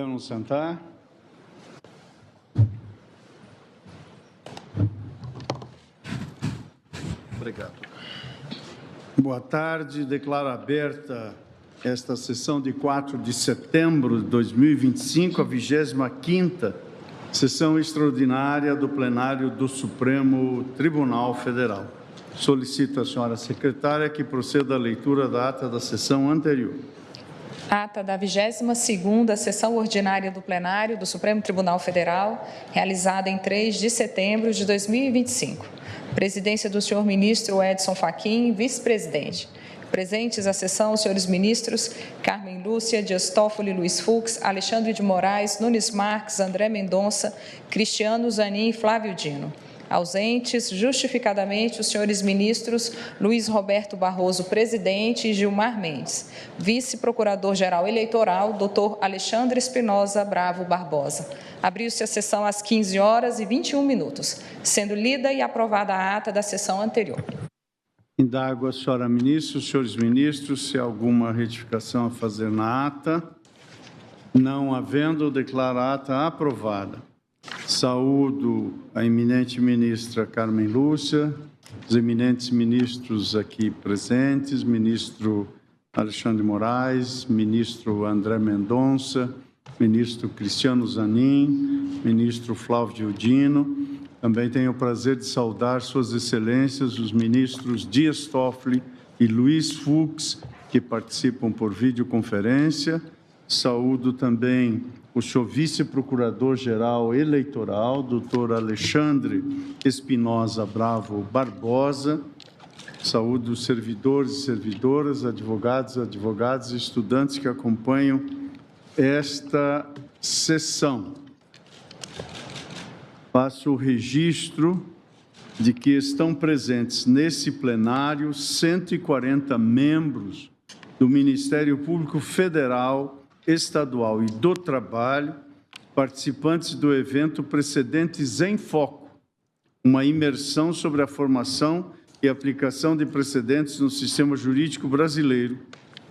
Vamos sentar. Obrigado. Boa tarde. Declaro aberta esta sessão de 4 de setembro de 2025, a 25ª sessão extraordinária do plenário do Supremo Tribunal Federal. Solicito à senhora secretária que proceda à leitura da ata da sessão anterior. Ata da 22ª sessão ordinária do plenário do Supremo Tribunal Federal, realizada em 3 de setembro de 2025. Presidência do senhor ministro Edson Fachin, vice-presidente. Presentes à sessão, os senhores ministros Carmen Lúcia, Dias Toffoli, Luiz Fux, Alexandre de Moraes, Nunes Marques, André Mendonça, Cristiano Zanin e Flávio Dino. Ausentes, justificadamente, os senhores ministros Luiz Roberto Barroso, presidente, e Gilmar Mendes. Vice-procurador-geral eleitoral, doutor Alexandre Espinosa Bravo Barbosa. Abriu-se a sessão às 15h21, sendo lida e aprovada a ata da sessão anterior. Indago a senhora ministra, os senhores ministros, se há alguma retificação a fazer na ata. Não havendo, declaro a ata aprovada. Saúdo a eminente ministra Carmen Lúcia, os eminentes ministros aqui presentes, ministro Alexandre de Moraes, ministro André Mendonça, ministro Cristiano Zanin, ministro Flávio Dino. Também tenho o prazer de saudar suas excelências, os ministros Dias Toffoli e Luiz Fux, que participam por videoconferência. Saúdo também o senhor vice-procurador-geral eleitoral, doutor Alexandre Espinosa Bravo Barbosa. Saúdo os servidores e servidoras, advogados e estudantes que acompanham esta sessão. Faço o registro de que estão presentes nesse plenário 140 membros do Ministério Público Federal, Estadual e do Trabalho, participantes do evento Precedentes em Foco, uma imersão sobre a formação e aplicação de precedentes no sistema jurídico brasileiro,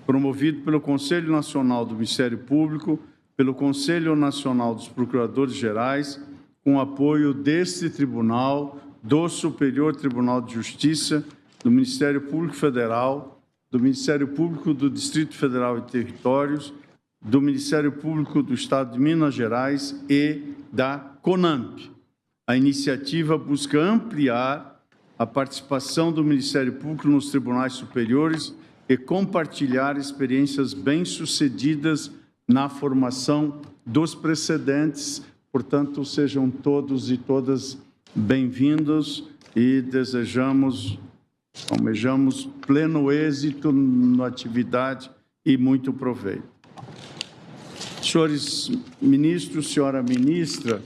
promovido pelo Conselho Nacional do Ministério Público, pelo Conselho Nacional dos Procuradores Gerais, com apoio deste tribunal, do Superior Tribunal de Justiça, do Ministério Público Federal, do Ministério Público do Distrito Federal e Territórios, do Ministério Público do Estado de Minas Gerais e da CONAMP. A iniciativa busca ampliar a participação do Ministério Público nos tribunais superiores e compartilhar experiências bem-sucedidas na formação dos precedentes. Portanto, sejam todos e todas bem-vindos e almejamos pleno êxito na atividade e muito proveito. Senhores ministros, senhora ministra,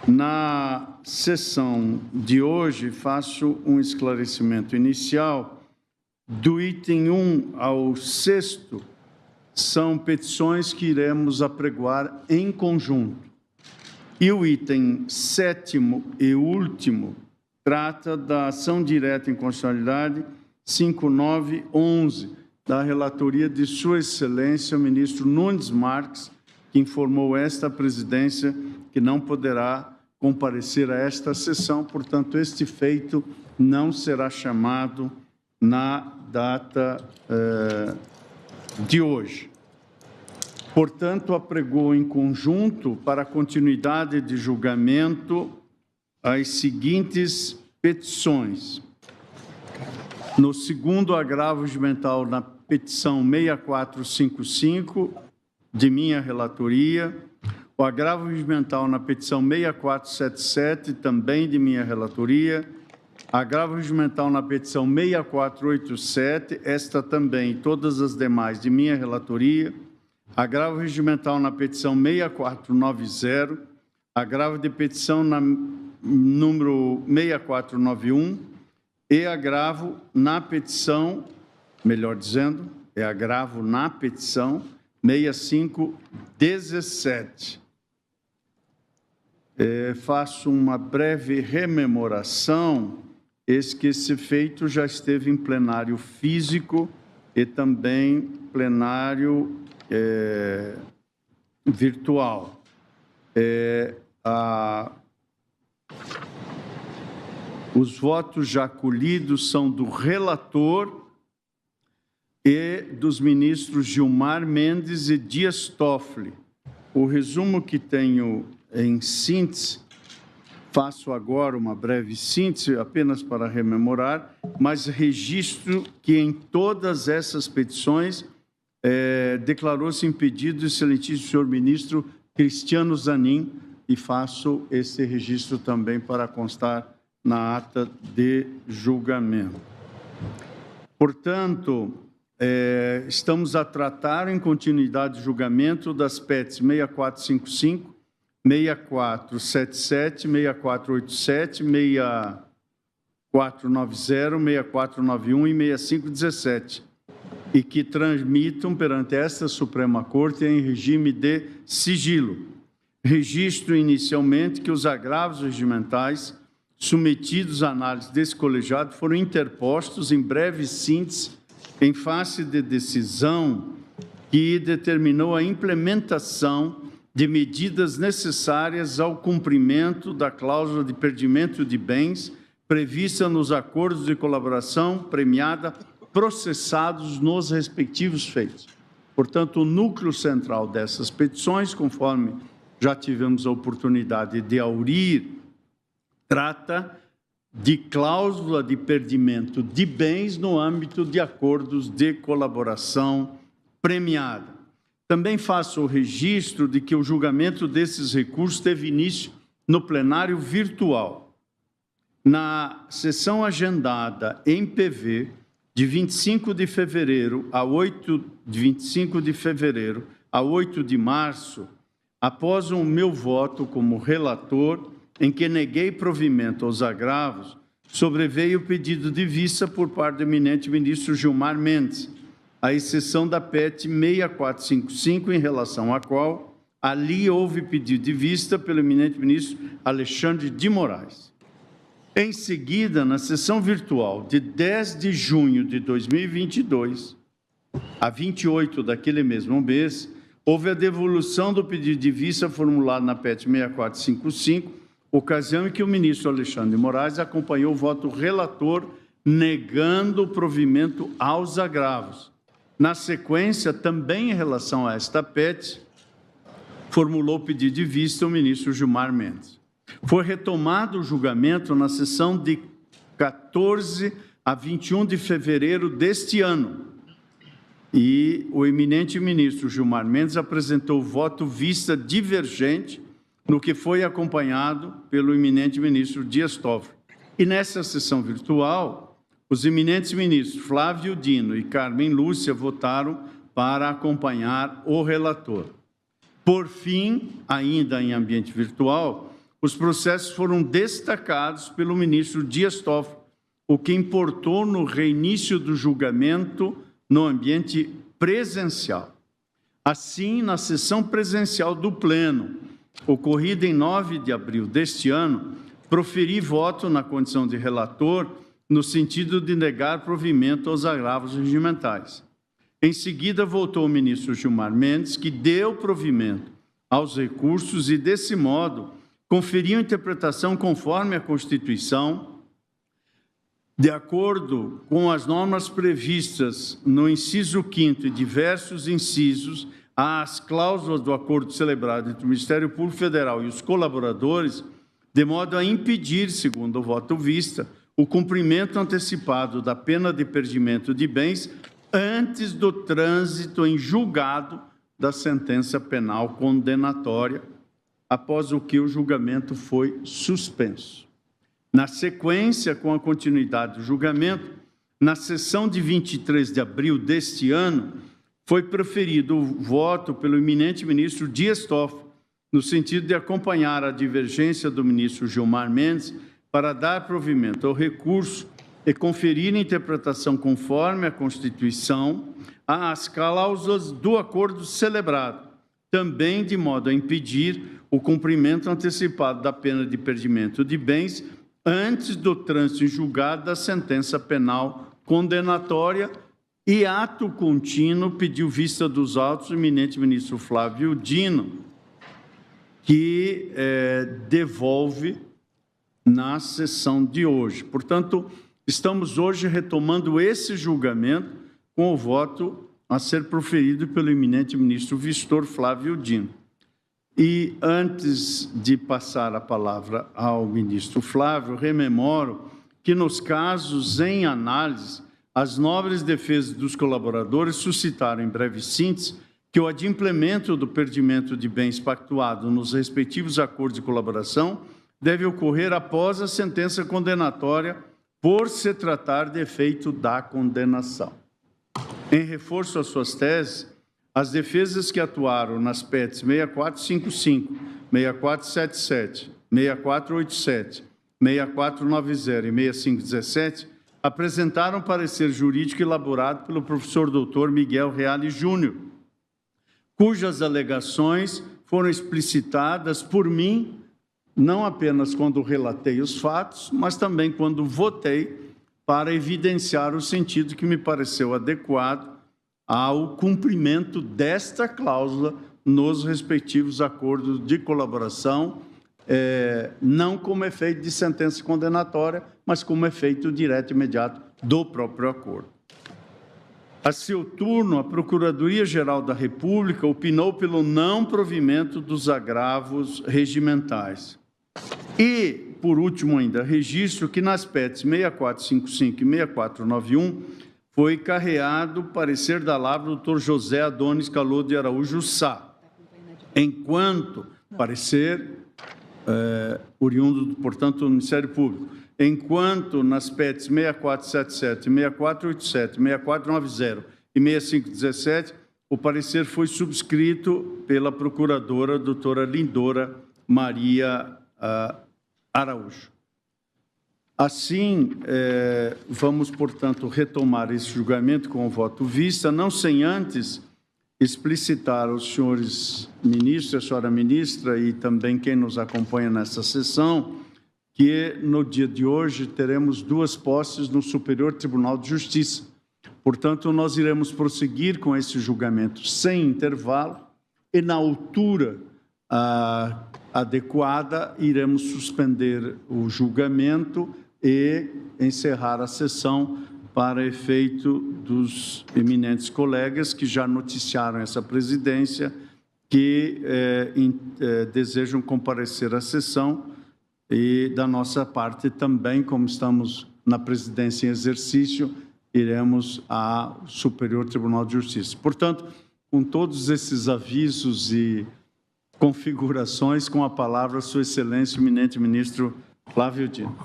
na sessão de hoje faço um esclarecimento inicial. Do item 1 ao 6º são petições que iremos apregoar em conjunto. E o item 7º e último trata da ação direta em constitucionalidade 5911, da relatoria de Sua Excelência, o ministro Nunes Marques, que informou esta presidência que não poderá comparecer a esta sessão, portanto, este feito não será chamado na data de hoje. Portanto, apregou em conjunto, para a continuidade de julgamento, as seguintes petições. No segundo agravo regimental, na petição 6455, de minha relatoria, o agravo regimental na petição 6477, também de minha relatoria, agravo regimental na petição 6487, esta também e todas as demais de minha relatoria, agravo regimental na petição 6490, agravo de petição na número 6491 e agravo na petição, melhor dizendo, agravo na petição 6517. Faço uma breve rememoração, eis que esse feito já esteve em plenário físico e também plenário virtual. Os votos já colhidos são do relator e dos ministros Gilmar Mendes e Dias Toffoli. O resumo que tenho em síntese, faço agora uma breve síntese, apenas para rememorar, mas registro que em todas essas petições declarou-se impedido o excelentíssimo senhor ministro Cristiano Zanin, e faço esse registro também para constar na ata de julgamento. Portanto, estamos a tratar em continuidade de julgamento das PETs 6455, 6477, 6487, 6490, 6491 e 6517, e que transmitam perante esta Suprema Corte em regime de sigilo. Registro inicialmente que os agravos regimentais submetidos à análise desse colegiado foram interpostos em breve síntese em face de decisão que determinou a implementação de medidas necessárias ao cumprimento da cláusula de perdimento de bens prevista nos acordos de colaboração premiada processados nos respectivos feitos. Portanto, o núcleo central dessas petições, conforme já tivemos a oportunidade de aurir, trata de cláusula de perdimento de bens no âmbito de acordos de colaboração premiada. Também faço o registro de que o julgamento desses recursos teve início no plenário virtual. Na sessão agendada em PV, de 25 de fevereiro a 8 de março, após o meu voto como relator, em que neguei provimento aos agravos, sobreveio o pedido de vista por parte do eminente ministro Gilmar Mendes, à exceção da PET 6455, em relação à qual ali houve pedido de vista pelo eminente ministro Alexandre de Moraes. Em seguida, na sessão virtual de 10 de junho de 2022, a 28 daquele mesmo mês, houve a devolução do pedido de vista formulado na PET 6455, ocasião em que o ministro Alexandre de Moraes acompanhou o voto relator, negando o provimento aos agravos. Na sequência, também em relação a esta PET, formulou o pedido de vista o ministro Gilmar Mendes. Foi retomado o julgamento na sessão de 14 a 21 de fevereiro deste ano, e o eminente ministro Gilmar Mendes apresentou voto vista divergente, no que foi acompanhado pelo eminente ministro Dias Toffoli. E nessa sessão virtual, os eminentes ministros Flávio Dino e Carmen Lúcia votaram para acompanhar o relator. Por fim, ainda em ambiente virtual, os processos foram destacados pelo ministro Dias Toffoli, o que importou no reinício do julgamento no ambiente presencial. Assim, na sessão presencial do Pleno, ocorrida em 9 de abril deste ano, proferi voto na condição de relator, no sentido de negar provimento aos agravos regimentais. Em seguida, votou o ministro Gilmar Mendes, que deu provimento aos recursos e, desse modo, conferiu interpretação conforme a Constituição, de acordo com as normas previstas no inciso 5º e diversos incisos, às cláusulas do acordo celebrado entre o Ministério Público Federal e os colaboradores, de modo a impedir, segundo o voto vista, o cumprimento antecipado da pena de perdimento de bens antes do trânsito em julgado da sentença penal condenatória, após o que o julgamento foi suspenso. Na sequência, com a continuidade do julgamento, na sessão de 23 de abril deste ano, foi proferido o voto pelo eminente ministro Dias Toffoli, no sentido de acompanhar a divergência do ministro Gilmar Mendes para dar provimento ao recurso e conferir interpretação conforme a Constituição às cláusulas do acordo celebrado, também de modo a impedir o cumprimento antecipado da pena de perdimento de bens antes do trânsito em julgado da sentença penal condenatória, E, ato contínuo, pediu vista dos autos o eminente ministro Flávio Dino, que devolve na sessão de hoje. Portanto, estamos hoje retomando esse julgamento com o voto a ser proferido pelo eminente ministro Vistor Flávio Dino. E, antes de passar a palavra ao ministro Flávio, rememoro que, nos casos em análise, as nobres defesas dos colaboradores suscitaram, em breve síntese, que o adimplemento do perdimento de bens pactuado nos respectivos acordos de colaboração deve ocorrer após a sentença condenatória, por se tratar de efeito da condenação. Em reforço às suas teses, as defesas que atuaram nas PETs 6455, 6477, 6487, 6490 e 6517 apresentaram parecer jurídico elaborado pelo professor doutor Miguel Reale Júnior, cujas alegações foram explicitadas por mim, não apenas quando relatei os fatos, mas também quando votei para evidenciar o sentido que me pareceu adequado ao cumprimento desta cláusula nos respectivos acordos de colaboração, não como efeito de sentença condenatória, mas como efeito direto e imediato do próprio acordo. A seu turno, a Procuradoria-Geral da República opinou pelo não provimento dos agravos regimentais. E, por último ainda, registro que nas PETs 6455 e 6491 foi carreado parecer da Lavra do Dr. José Adonis Calô de Araújo Sá, enquanto parecer oriundo, portanto, do Ministério Público, enquanto nas PETs 6477, 6487, 6490 e 6517, o parecer foi subscrito pela procuradora doutora Lindora Maria Araújo. Assim, vamos, portanto, retomar esse julgamento com o voto vista, não sem antes explicitar aos senhores ministros, a senhora ministra e também quem nos acompanha nessa sessão, que no dia de hoje teremos duas posses no Superior Tribunal de Justiça. Portanto, nós iremos prosseguir com esse julgamento sem intervalo e, na altura adequada, iremos suspender o julgamento e encerrar a sessão para efeito dos eminentes colegas que já noticiaram essa presidência, que desejam comparecer à sessão, e da nossa parte também, como estamos na presidência em exercício, iremos ao Superior Tribunal de Justiça. Portanto, com todos esses avisos e configurações, com a palavra, Sua Excelência, o eminente ministro Flávio Dino.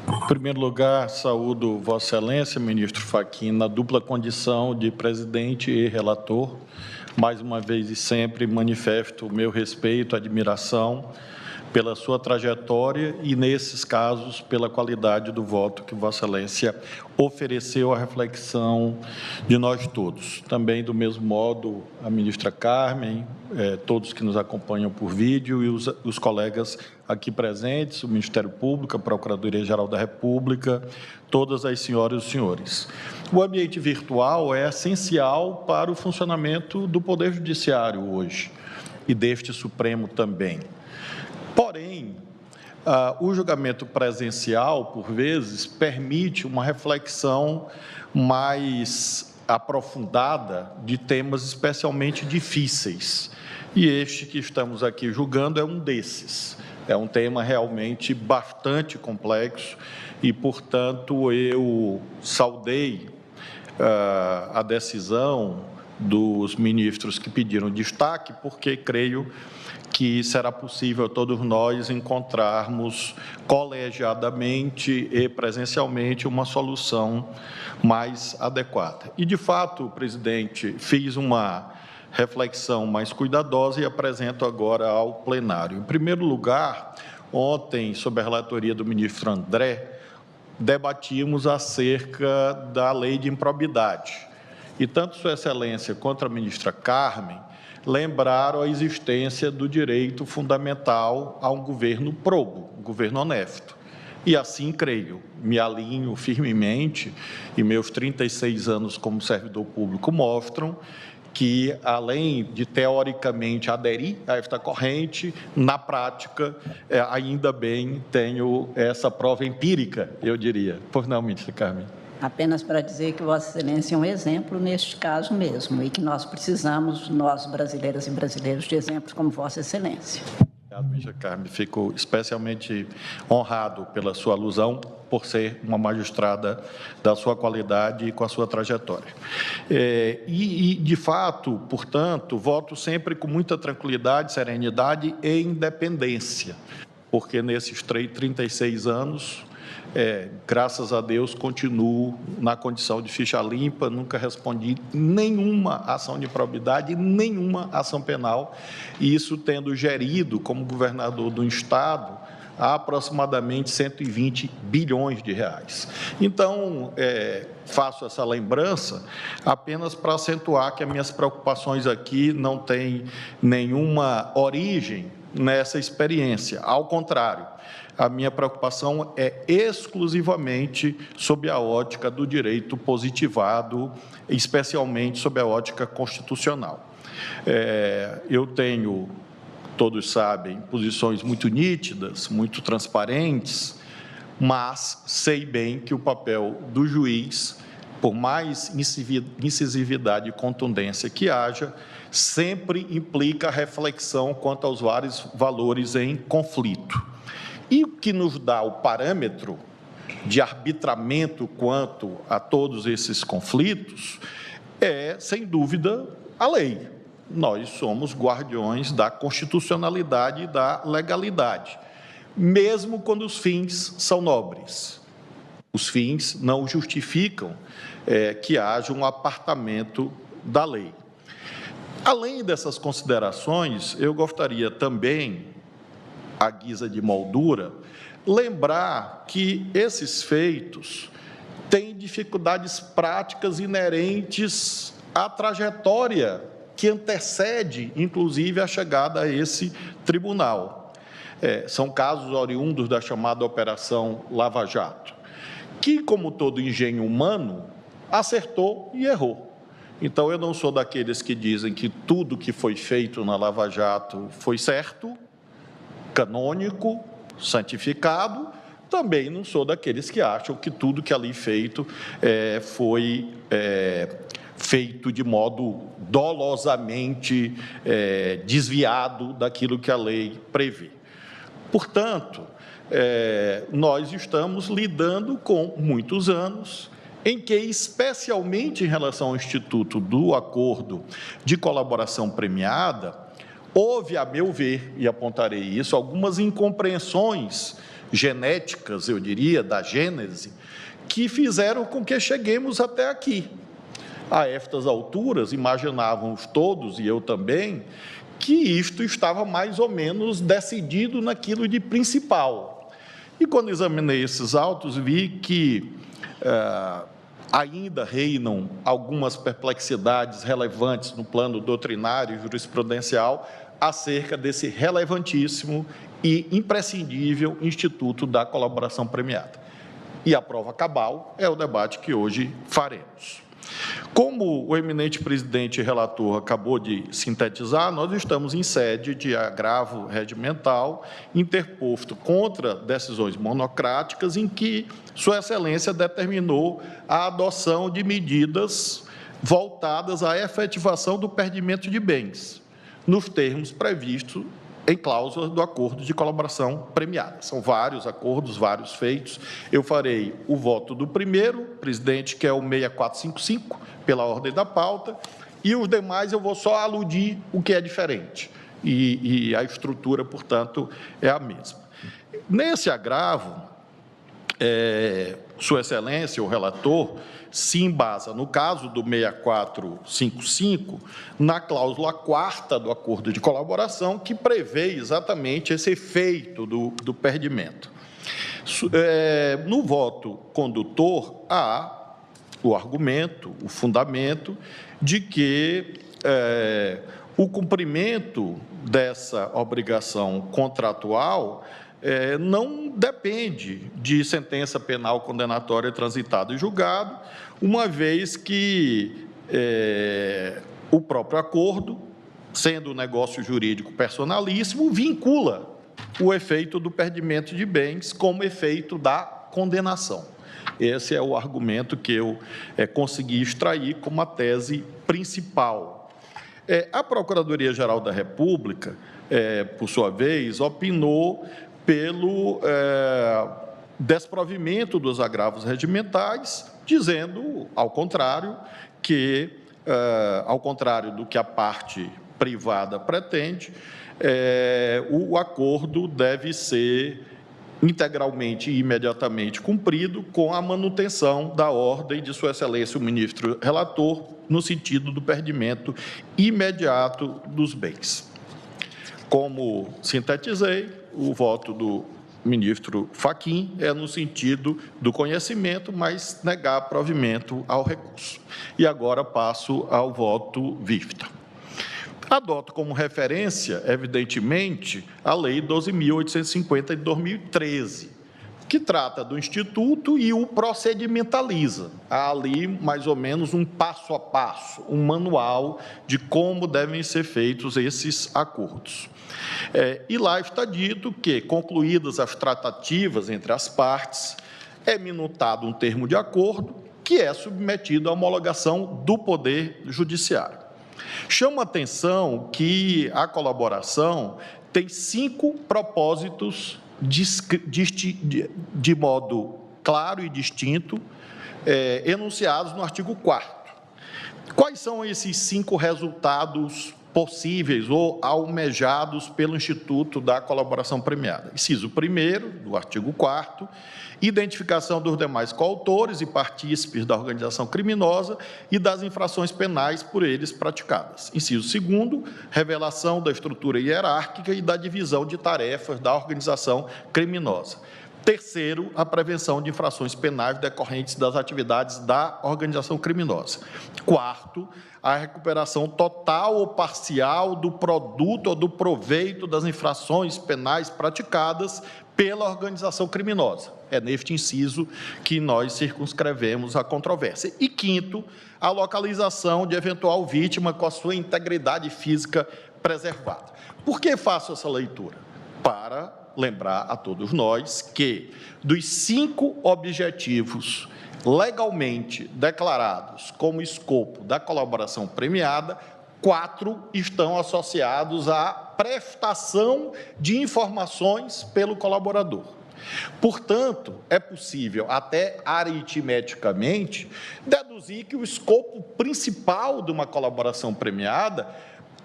Em primeiro lugar, saúdo Vossa Excelência, ministro Fachin, na dupla condição de presidente e relator. Mais uma vez e sempre manifesto o meu respeito, admiração pela sua trajetória e, nesses casos, pela qualidade do voto que Vossa Excelência ofereceu à reflexão de nós todos. Também, do mesmo modo, a ministra Carmen, todos que nos acompanham por vídeo e os colegas aqui presentes, o Ministério Público, a Procuradoria-Geral da República, todas as senhoras e os senhores. O ambiente virtual é essencial para o funcionamento do Poder Judiciário hoje e deste Supremo também. Porém, o julgamento presencial, por vezes, permite uma reflexão mais aprofundada de temas especialmente difíceis. E este que estamos aqui julgando é um desses. É um tema realmente bastante complexo e, portanto, eu saudei a decisão dos ministros que pediram destaque, porque creio que será possível todos nós encontrarmos colegiadamente e presencialmente uma solução mais adequada. E, de fato, presidente, fiz uma reflexão mais cuidadosa e apresento agora ao plenário. Em primeiro lugar, ontem, sob a relatoria do ministro André, debatimos acerca da lei de improbidade. E tanto Sua Excelência quanto a ministra Carmen lembraram a existência do direito fundamental a um governo probo, um governo honesto. E assim, creio, me alinho firmemente, e meus 36 anos como servidor público mostram que, além de teoricamente aderir a esta corrente, na prática, ainda bem tenho essa prova empírica, eu diria. Pois não, ministra Carmen? Apenas para dizer que Vossa Excelência é um exemplo neste caso mesmo e que nós precisamos, nós brasileiras e brasileiros, de exemplos como Vossa Excelência. Obrigado, ministra Carmen. Fico especialmente honrado pela sua alusão, por ser uma magistrada da sua qualidade e com a sua trajetória. De fato, portanto, voto sempre com muita tranquilidade, serenidade e independência, porque nesses 36 anos, graças a Deus, continuo na condição de ficha limpa, nunca respondi nenhuma ação de improbidade, nenhuma ação penal, e isso tendo gerido, como governador do Estado, aproximadamente 120 bilhões de reais. Então, faço essa lembrança apenas para acentuar que as minhas preocupações aqui não têm nenhuma origem nessa experiência, ao contrário, a minha preocupação é exclusivamente sob a ótica do direito positivado, especialmente sob a ótica constitucional. Eu tenho, todos sabem, posições muito nítidas, muito transparentes, mas sei bem que o papel do juiz, por mais incisividade e contundência que haja, sempre implica reflexão quanto aos vários valores em conflito. E o que nos dá o parâmetro de arbitramento quanto a todos esses conflitos é, sem dúvida, a lei. Nós somos guardiões da constitucionalidade e da legalidade, mesmo quando os fins são nobres. Os fins não justificam que haja um apartamento da lei. Além dessas considerações, eu gostaria também, à guisa de moldura, lembrar que esses feitos têm dificuldades práticas inerentes à trajetória que antecede, inclusive, a chegada a esse tribunal. São casos oriundos da chamada Operação Lava Jato, que, como todo engenho humano, acertou e errou. Então, eu não sou daqueles que dizem que tudo que foi feito na Lava Jato foi certo, canônico, santificado. Também não sou daqueles que acham que tudo que ali feito foi feito de modo dolosamente desviado daquilo que a lei prevê. Portanto, nós estamos lidando com muitos anos em que, especialmente em relação ao Instituto do Acordo de Colaboração Premiada, houve, a meu ver, e apontarei isso, algumas incompreensões genéticas, eu diria, da gênese, que fizeram com que cheguemos até aqui. A estas alturas, imaginávamos todos, e eu também, que isto estava mais ou menos decidido naquilo de principal. E quando examinei esses autos, vi que ainda reinam algumas perplexidades relevantes no plano doutrinário e jurisprudencial acerca desse relevantíssimo e imprescindível Instituto da Colaboração Premiada. E a prova cabal é o debate que hoje faremos. Como o eminente presidente e relator acabou de sintetizar, nós estamos em sede de agravo regimental interposto contra decisões monocráticas em que Sua Excelência determinou a adoção de medidas voltadas à efetivação do perdimento de bens, nos termos previstos em cláusulas do acordo de colaboração premiada. São vários acordos, vários feitos. Eu farei o voto do primeiro, presidente, que é o 6455, pela ordem da pauta, e os demais eu vou só aludir o que é diferente. E a estrutura, portanto, é a mesma. Nesse agravo, Sua Excelência, o relator, se embasa, no caso do 6455, na cláusula 4ª do acordo de colaboração, que prevê exatamente esse efeito do perdimento. No voto condutor, há o argumento, o fundamento de que o cumprimento dessa obrigação contratual não depende de sentença penal condenatória transitada e julgado, uma vez que o próprio acordo, sendo um negócio jurídico personalíssimo, vincula o efeito do perdimento de bens como efeito da condenação. Esse é o argumento que eu consegui extrair como a tese principal. A Procuradoria-Geral da República, por sua vez, opinou pelo desprovimento dos agravos regimentais, dizendo, ao contrário, que, ao contrário do que a parte privada pretende, o acordo deve ser integralmente e imediatamente cumprido com a manutenção da ordem de Sua Excelência o ministro relator, no sentido do perdimento imediato dos bens. Como sintetizei, o voto do ministro Fachin é no sentido do conhecimento, mas negar provimento ao recurso. E agora passo ao voto vívida. Adoto como referência, evidentemente, a Lei 12.850 de 2013, que trata do Instituto e o procedimentaliza. Há ali, mais ou menos, um passo a passo, um manual de como devem ser feitos esses acordos. E lá está dito que, concluídas as tratativas entre as partes, é minutado um termo de acordo que é submetido à homologação do Poder Judiciário. Chama a atenção que a colaboração tem 5 propósitos de modo claro e distinto, enunciados no artigo 4º. Quais são esses 5 resultados possíveis ou almejados pelo Instituto da Colaboração Premiada? Inciso 1º, do artigo 4º, identificação dos demais coautores e partícipes da organização criminosa e das infrações penais por eles praticadas. Inciso 2º, revelação da estrutura hierárquica e da divisão de tarefas da organização criminosa. 3º, a prevenção de infrações penais decorrentes das atividades da organização criminosa. 4º, a recuperação total ou parcial do produto ou do proveito das infrações penais praticadas pela organização criminosa. É neste inciso que nós circunscrevemos a controvérsia. E 5º, a localização de eventual vítima com a sua integridade física preservada. Por que faço essa leitura? Para lembrar a todos nós que, dos 5 objetivos legalmente declarados como escopo da colaboração premiada, 4 estão associados à prestação de informações pelo colaborador. Portanto, é possível, até aritmeticamente, deduzir que o escopo principal de uma colaboração premiada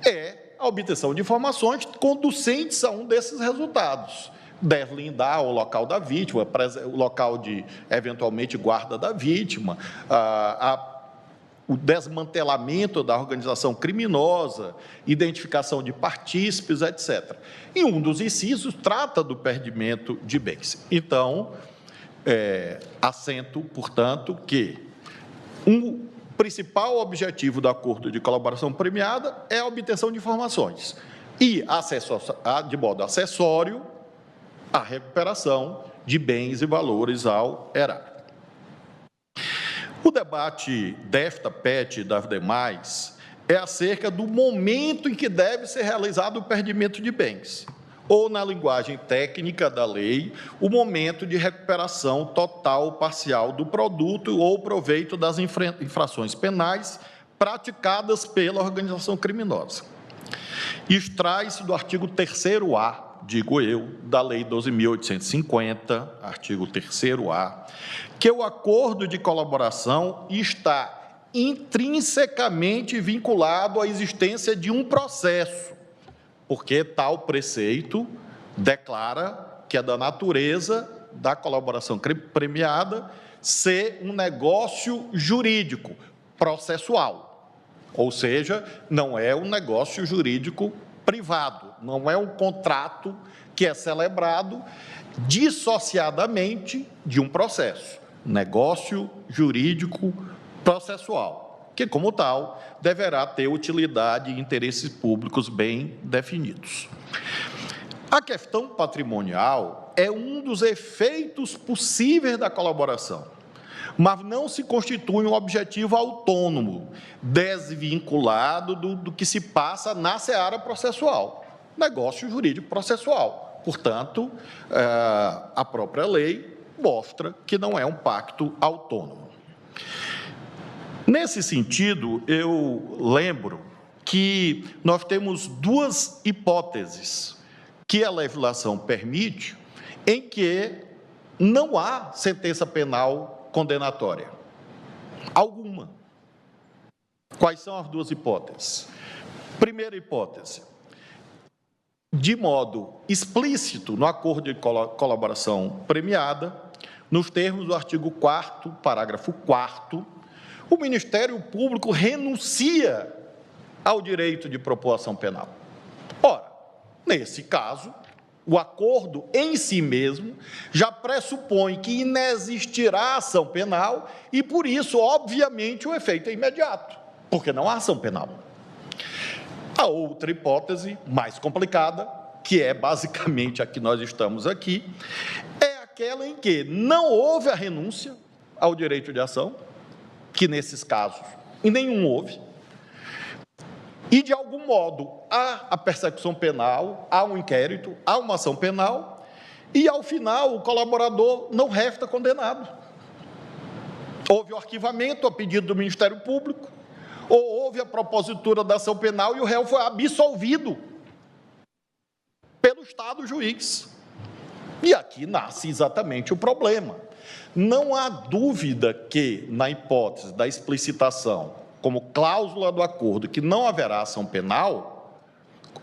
é a obtenção de informações conducentes a um desses resultados. Deslindar o local da vítima, o local de, eventualmente, guarda da vítima, o desmantelamento da organização criminosa, identificação de partícipes, etc. E um dos incisos trata do perdimento de bens. Então, assento, portanto, que um principal objetivo do acordo de colaboração premiada é a obtenção de informações e, de modo acessório, a recuperação de bens e valores ao erário. O debate desta PET e das demais é acerca do momento em que deve ser realizado o perdimento de bens, ou, na linguagem técnica da lei, o momento de recuperação total ou parcial do produto ou proveito das infrações penais praticadas pela organização criminosa. Extrai-se do artigo 3º-A, digo eu, da Lei 12.850, artigo 3º-A, que o acordo de colaboração está intrinsecamente vinculado à existência de um processo, porque tal preceito declara que é da natureza da colaboração premiada ser um negócio jurídico, processual, ou seja, não é um negócio jurídico privado, não é um contrato que é celebrado dissociadamente de um processo, negócio jurídico processual, que, como tal, deverá ter utilidade e interesses públicos bem definidos. A questão patrimonial é um dos efeitos possíveis da colaboração, mas não se constitui um objetivo autônomo, desvinculado do que se passa na seara processual, negócio jurídico processual. Portanto, a própria lei mostra que não é um pacto autônomo. Nesse sentido, eu lembro que nós temos duas hipóteses que a legislação permite em que não há sentença penal condenatória. Alguma. Quais são as duas hipóteses? Primeira hipótese, de modo explícito no acordo de colaboração premiada, nos termos do artigo 4º, parágrafo 4º, o Ministério Público renuncia ao direito de propor ação penal. Ora, nesse caso, o acordo em si mesmo já pressupõe que inexistirá ação penal e, por isso, obviamente, o efeito é imediato, porque não há ação penal. A outra hipótese, mais complicada, que é basicamente a que nós estamos aqui, é aquela em que não houve a renúncia ao direito de ação, que nesses casos nenhum houve, e, de algum modo, há a persecução penal, há um inquérito, há uma ação penal, e, ao final, o colaborador não resta condenado. Houve o arquivamento a pedido do Ministério Público, ou houve a propositura da ação penal e o réu foi absolvido pelo Estado juiz. E aqui nasce exatamente o problema. Não há dúvida que, na hipótese da explicitação, como cláusula do acordo, que não haverá ação penal,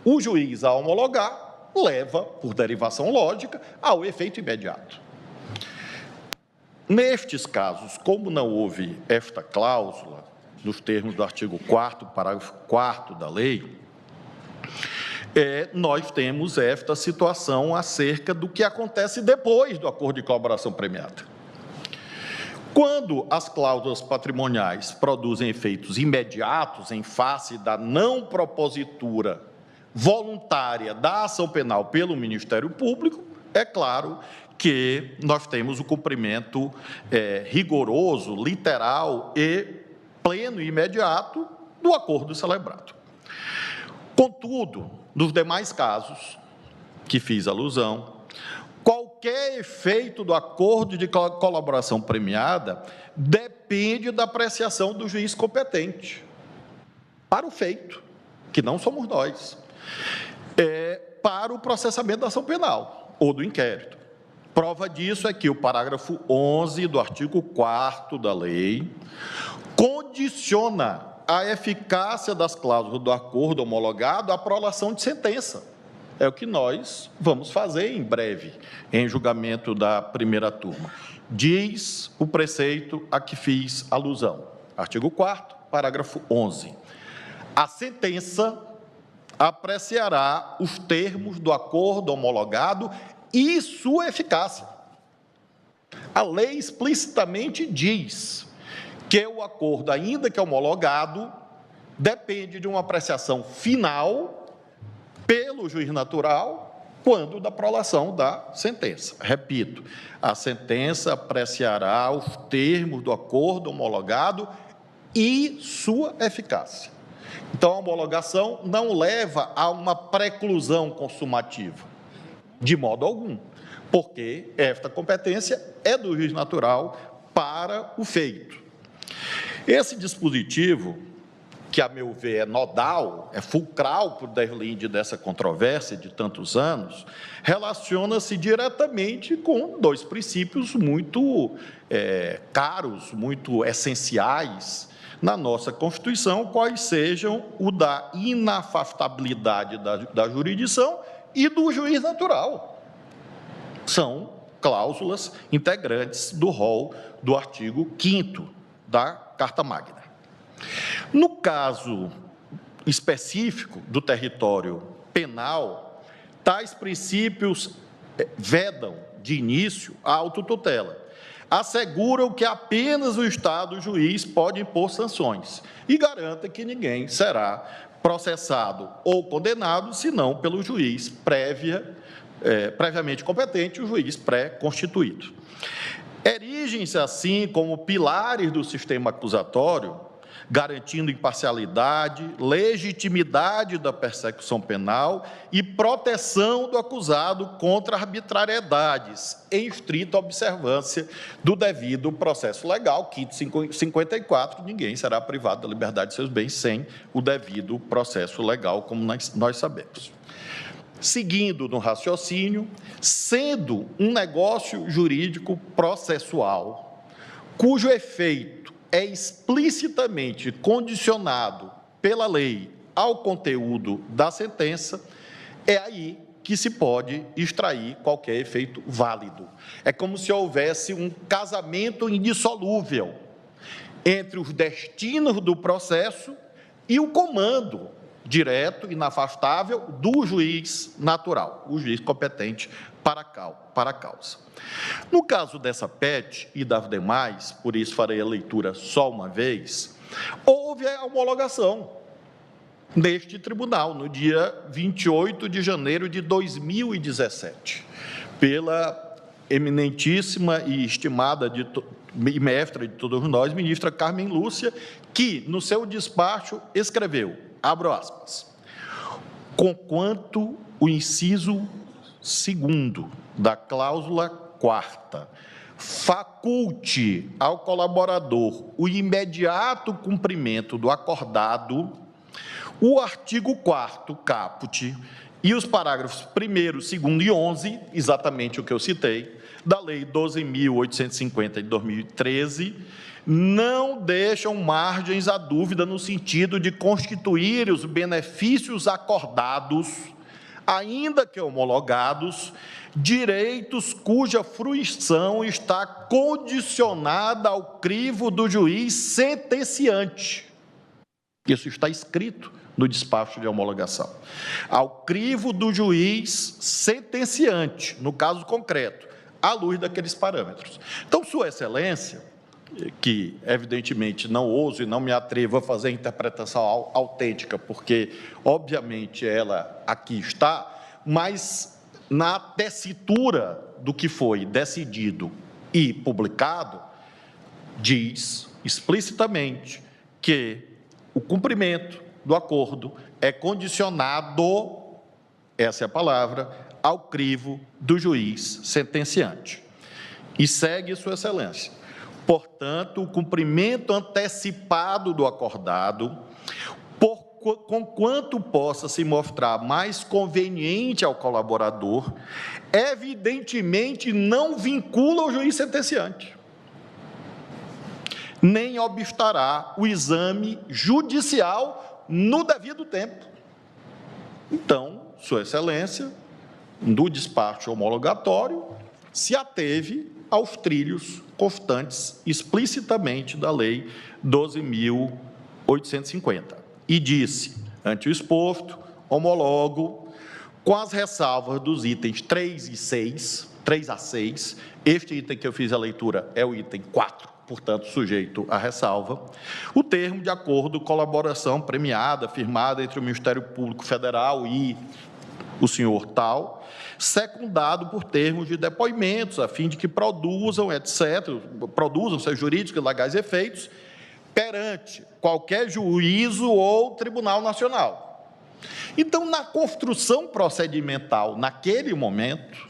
o juiz, a homologar, leva, por derivação lógica, ao efeito imediato. Nestes casos, como não houve esta cláusula, nos termos do artigo 4º, parágrafo 4º da lei, nós temos esta situação acerca do que acontece depois do acordo de colaboração premiada. Quando as cláusulas patrimoniais produzem efeitos imediatos em face da não propositura voluntária da ação penal pelo Ministério Público, é claro que nós temos o cumprimento rigoroso, literal e pleno e imediato do acordo celebrado. Contudo, nos demais casos que fiz alusão, qualquer efeito do acordo de colaboração premiada depende da apreciação do juiz competente para o feito, que não somos nós, para o processamento da ação penal ou do inquérito. Prova disso é que o parágrafo 11 do artigo 4º da lei condiciona a eficácia das cláusulas do acordo homologado à prolação de sentença. É o que nós vamos fazer em breve, em julgamento da primeira turma. Diz o preceito a que fiz alusão. Artigo 4º, parágrafo 11. A sentença apreciará os termos do acordo homologado e sua eficácia. A lei explicitamente diz que o acordo, ainda que homologado, depende de uma apreciação final pelo juiz natural, quando da prolação da sentença. Repito, a sentença apreciará os termos do acordo homologado e sua eficácia. Então, a homologação não leva a uma preclusão consumativa, de modo algum, porque esta competência é do juiz natural para o feito. Esse dispositivo, que, a meu ver, é nodal, é fulcral para o deslinde dessa controvérsia de tantos anos, relaciona-se diretamente com dois princípios muito caros, muito essenciais na nossa Constituição, quais sejam o da inafastabilidade da jurisdição e do juiz natural. São cláusulas integrantes do rol do artigo 5º da Carta Magna. No caso específico do território penal, tais princípios vedam, de início, a autotutela, asseguram que apenas o Estado juiz pode impor sanções e garanta que ninguém será processado ou condenado, senão pelo juiz, prévia previamente competente, o juiz pré-constituído. Erigem-se, assim, como pilares do sistema acusatório, garantindo imparcialidade, legitimidade da persecução penal e proteção do acusado contra arbitrariedades, em estrita observância do devido processo legal, quinto 54, ninguém será privado da liberdade de seus bens sem o devido processo legal, como nós sabemos. Seguindo no raciocínio, sendo um negócio jurídico processual, cujo efeito é explicitamente condicionado pela lei ao conteúdo da sentença, é aí que se pode extrair qualquer efeito válido. É como se houvesse um casamento indissolúvel entre os destinos do processo e o comando direto e inafastável do juiz natural, o juiz competente para a causa. No caso dessa PET e das demais, por isso farei a leitura só uma vez, houve a homologação neste tribunal, no dia 28 de janeiro de 2017, pela eminentíssima e estimada e mestra de todos nós, ministra Carmen Lúcia, que, no seu despacho, escreveu, abro aspas, conquanto o inciso 2º da cláusula 4ª faculte ao colaborador o imediato cumprimento do acordado, o artigo 4º caput e os parágrafos 1º, 2º e 11, exatamente o que eu citei, da Lei 12.850 de 2013, não deixam margens à dúvida no sentido de constituir os benefícios acordados, ainda que homologados, direitos cuja fruição está condicionada ao crivo do juiz sentenciante. Isso está escrito no despacho de homologação. Ao crivo do juiz sentenciante, no caso concreto, à luz daqueles parâmetros. Então, Sua Excelência, que evidentemente não ouso e não me atrevo a fazer a interpretação autêntica, porque obviamente ela aqui está, mas na tessitura do que foi decidido e publicado, diz explicitamente que o cumprimento do acordo é condicionado, essa é a palavra, ao crivo do juiz sentenciante. E segue Sua Excelência. Portanto, o cumprimento antecipado do acordado, conquanto possa se mostrar mais conveniente ao colaborador, evidentemente não vincula o juiz sentenciante, nem obstará o exame judicial no devido tempo. Então, Sua Excelência, no despacho homologatório, se ateve aos trilhos constantes explicitamente da Lei 12.850 e disse, ante o exposto, homologo, com as ressalvas dos itens 3 a 6, este item que eu fiz a leitura é o item 4, portanto, sujeito à ressalva, o termo de acordo, colaboração premiada, firmada entre o Ministério Público Federal e o senhor tal, secundado por termos de depoimentos, a fim de que produzam, etc., produzam seus jurídicos e legais efeitos perante qualquer juízo ou tribunal nacional. Então, na construção procedimental, naquele momento,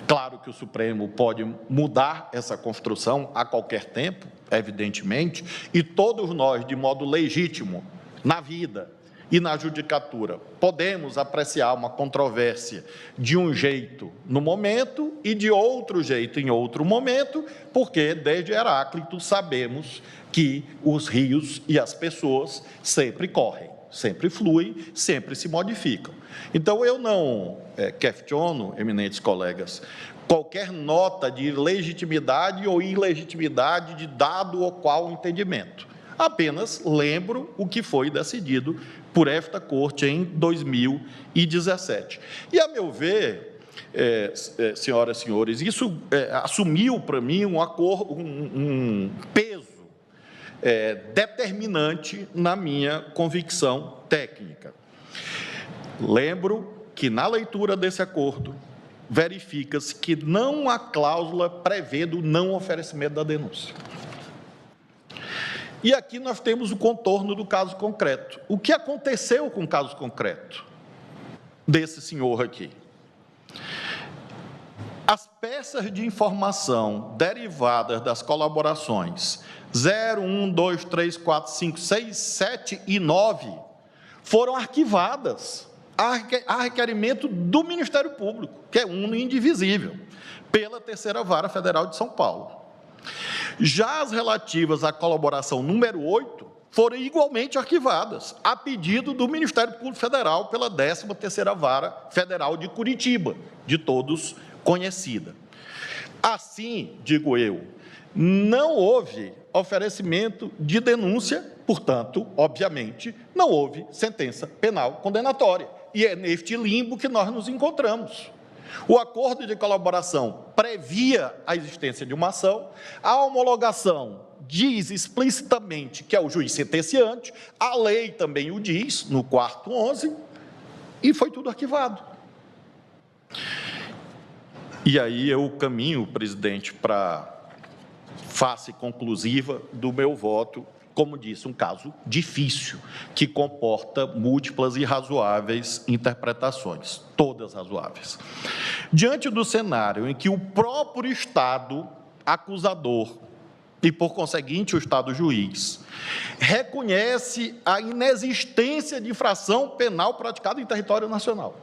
claro que o Supremo pode mudar essa construção a qualquer tempo, evidentemente, e todos nós, de modo legítimo, na vida e na judicatura, podemos apreciar uma controvérsia de um jeito no momento e de outro jeito em outro momento, porque desde Heráclito sabemos que os rios e as pessoas sempre correm, sempre fluem, sempre se modificam. Então, eu não questiono, eminentes colegas, qualquer nota de legitimidade ou ilegitimidade de dado ou qual entendimento. Apenas lembro o que foi decidido por esta Corte em 2017. E, a meu ver, senhoras e senhores, isso assumiu para mim um peso determinante na minha convicção técnica. Lembro que, na leitura desse acordo, verifica-se que não há cláusula prevendo o não oferecimento da denúncia. E aqui nós temos o contorno do caso concreto. O que aconteceu com o caso concreto desse senhor aqui? As peças de informação derivadas das colaborações 0, 1, 2, 3, 4, 5, 6, 7 e 9 foram arquivadas a requerimento do Ministério Público, que é uno e indivisível, pela Terceira Vara Federal de São Paulo. Já as relativas à colaboração número 8 foram igualmente arquivadas, a pedido do Ministério Público Federal pela 13ª Vara Federal de Curitiba, de todos conhecida. Assim, digo eu, não houve oferecimento de denúncia, portanto, obviamente, não houve sentença penal condenatória. E é neste limbo que nós nos encontramos. O acordo de colaboração previa a existência de uma ação, a homologação diz explicitamente que é o juiz sentenciante, a lei também o diz, no 4º 11, e foi tudo arquivado. E aí eu caminho, presidente, para a face conclusiva do meu voto, como disse, um caso difícil, que comporta múltiplas e razoáveis interpretações, todas razoáveis. Diante do cenário em que o próprio Estado acusador, e por conseguinte o Estado juiz, reconhece a inexistência de infração penal praticada em território nacional,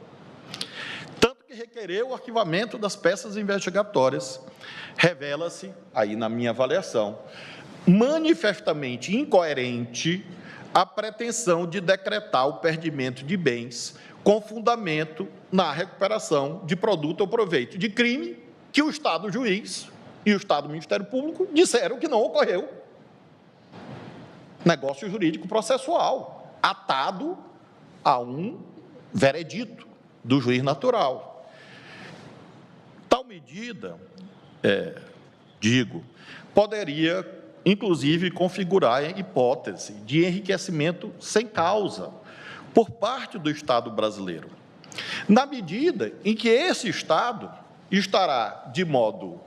tanto que requereu o arquivamento das peças investigatórias, revela-se, aí na minha avaliação, manifestamente incoerente a pretensão de decretar o perdimento de bens com fundamento na recuperação de produto ou proveito de crime que o Estado juiz e o Estado Ministério Público disseram que não ocorreu. Negócio jurídico processual, atado a um veredito do juiz natural. Tal medida, poderia inclusive configurar a hipótese de enriquecimento sem causa por parte do Estado brasileiro, na medida em que esse Estado estará de modo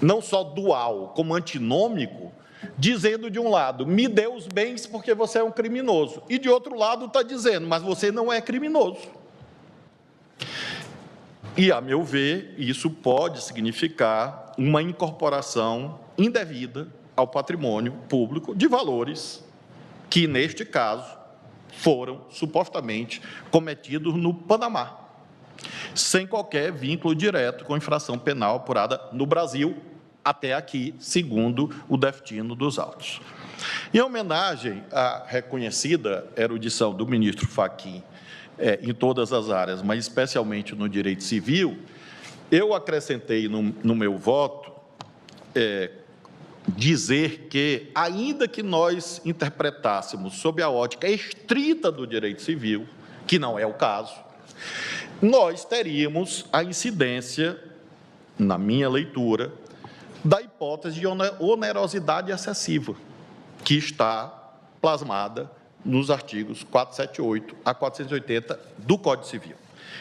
não só dual, como antinômico, dizendo de um lado, me dê os bens porque você é um criminoso, e de outro lado está dizendo, mas você não é criminoso. E, a meu ver, isso pode significar uma incorporação indevida ao patrimônio público de valores que, neste caso, foram supostamente cometidos no Panamá, sem qualquer vínculo direto com infração penal apurada no Brasil, até aqui, segundo o destino dos autos. Em homenagem à reconhecida erudição do ministro Fachin em todas as áreas, mas especialmente no direito civil, eu acrescentei no meu voto dizer que, ainda que nós interpretássemos sob a ótica estrita do direito civil, que não é o caso, nós teríamos a incidência, na minha leitura, da hipótese de onerosidade excessiva, que está plasmada nos artigos 478 a 480 do Código Civil.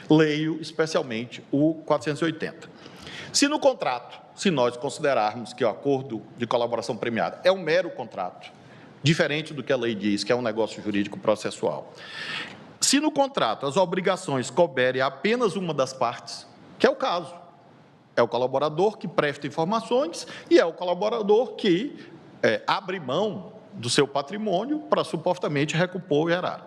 Leio especialmente o 480. Se no contrato, se nós considerarmos que o acordo de colaboração premiada é um mero contrato, diferente do que a lei diz, que é um negócio jurídico processual, se no contrato as obrigações couberem a apenas uma das partes, que é o caso, é o colaborador que presta informações e é o colaborador que abre mão do seu patrimônio para supostamente recompor o erário.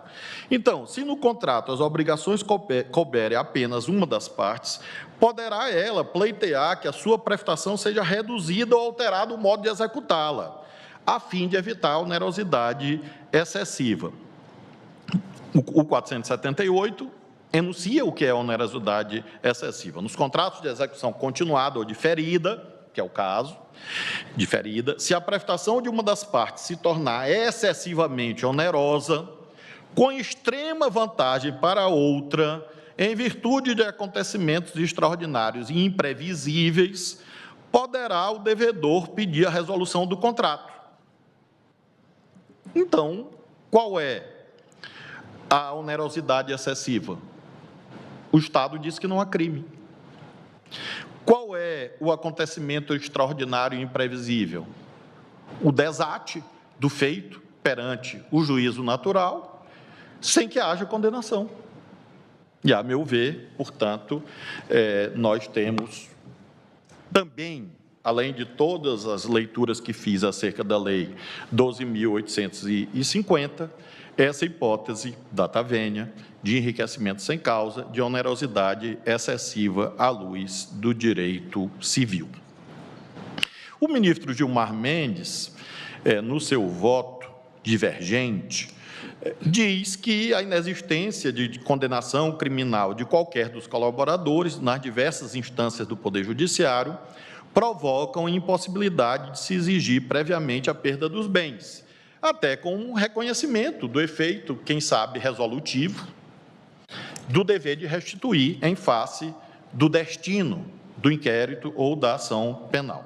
Então, se no contrato as obrigações couberem apenas uma das partes, poderá ela pleitear que a sua prestação seja reduzida ou alterado o modo de executá-la, a fim de evitar a onerosidade excessiva. O 478 enuncia o que é onerosidade excessiva. Nos contratos de execução continuada ou diferida, que é o caso, diferida, se a prestação de uma das partes se tornar excessivamente onerosa, com extrema vantagem para a outra, em virtude de acontecimentos extraordinários e imprevisíveis, poderá o devedor pedir a resolução do contrato. Então, qual é a onerosidade excessiva? O Estado diz que não há crime. Qual é o acontecimento extraordinário e imprevisível? O desate do feito perante o juízo natural, sem que haja condenação. E, a meu ver, portanto, nós temos também, além de todas as leituras que fiz acerca da Lei 12.850, essa hipótese data vênia de enriquecimento sem causa, de onerosidade excessiva à luz do direito civil. O ministro Gilmar Mendes, no seu voto divergente, diz que a inexistência de condenação criminal de qualquer dos colaboradores nas diversas instâncias do Poder Judiciário provocam impossibilidade de se exigir previamente a perda dos bens, até com um reconhecimento do efeito, quem sabe, resolutivo, do dever de restituir em face do destino do inquérito ou da ação penal,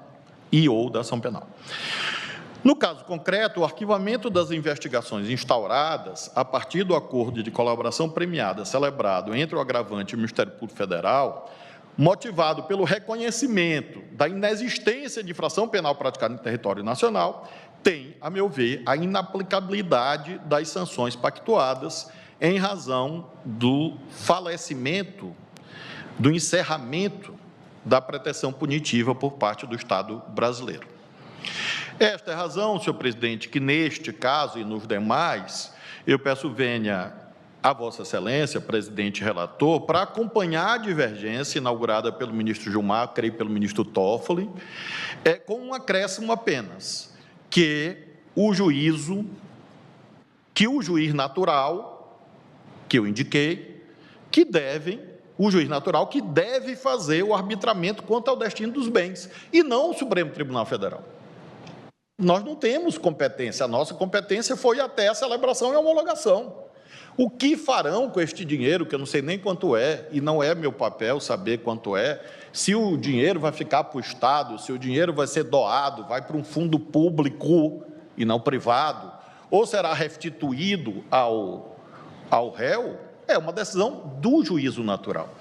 No caso concreto, o arquivamento das investigações instauradas a partir do acordo de colaboração premiada celebrado entre o agravante e o Ministério Público Federal, motivado pelo reconhecimento da inexistência de infração penal praticada em território nacional, tem, a meu ver, a inaplicabilidade das sanções pactuadas em razão do falecimento, do encerramento da pretensão punitiva por parte do Estado brasileiro. Esta é a razão, senhor presidente, que neste caso e nos demais, eu peço vênia a Vossa Excelência, presidente e relator, para acompanhar a divergência inaugurada pelo ministro Gilmar, creio pelo ministro Toffoli, com um acréscimo apenas, que o juiz natural, que eu indiquei, o juiz natural que deve fazer o arbitramento quanto ao destino dos bens, e não o Supremo Tribunal Federal. Nós não temos competência, a nossa competência foi até a celebração e a homologação. O que farão com este dinheiro, que eu não sei nem quanto é, e não é meu papel saber quanto é, se o dinheiro vai ficar para o Estado, se o dinheiro vai ser doado, vai para um fundo público e não privado, ou será restituído ao réu, é uma decisão do juízo natural,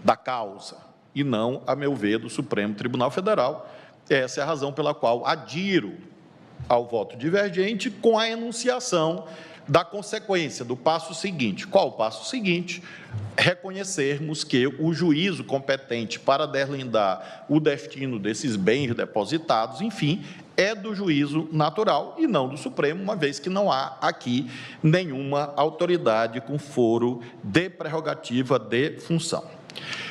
da causa, e não, a meu ver, do Supremo Tribunal Federal. Essa é a razão pela qual adiro ao voto divergente com a enunciação da consequência do passo seguinte. Qual o passo seguinte? Reconhecermos que o juízo competente para delindar o destino desses bens depositados, enfim, é do juízo natural e não do Supremo, uma vez que não há aqui nenhuma autoridade com foro de prerrogativa de função.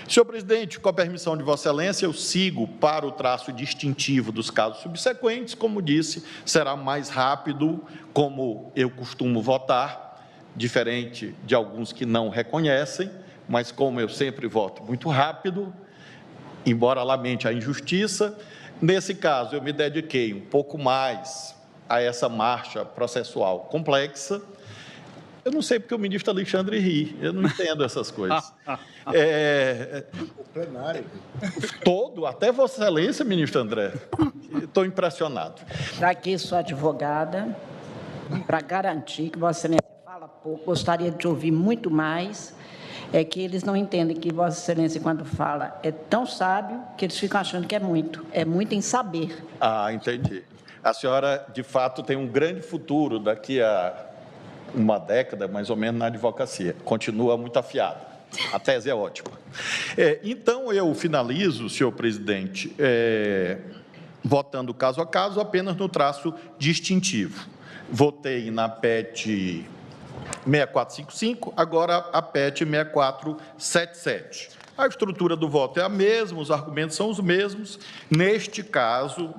Senhor presidente, com a permissão de Vossa Excelência, eu sigo para o traço distintivo dos casos subsequentes. Como disse, será mais rápido, como eu costumo votar, diferente de alguns que não reconhecem, mas como eu sempre voto muito rápido, embora lamente a injustiça, nesse caso eu me dediquei um pouco mais a essa marcha processual complexa. Eu não sei porque o ministro Alexandre ri, eu não entendo essas coisas. O plenário. Todo, até Vossa Excelência, ministro André. Estou impressionado. Aqui sou advogada, para garantir que Vossa Excelência fala pouco, gostaria de ouvir muito mais, é que eles não entendem que Vossa Excelência, quando fala, é tão sábio que eles ficam achando que é muito em saber. Ah, entendi. A senhora, de fato, tem um grande futuro daqui a uma década, mais ou menos, na advocacia. Continua muito afiada. A tese é ótima. Então, eu finalizo, senhor presidente, votando caso a caso, apenas no traço distintivo. Votei na PET 6455, agora a PET 6477. A estrutura do voto é a mesma, os argumentos são os mesmos. Neste caso,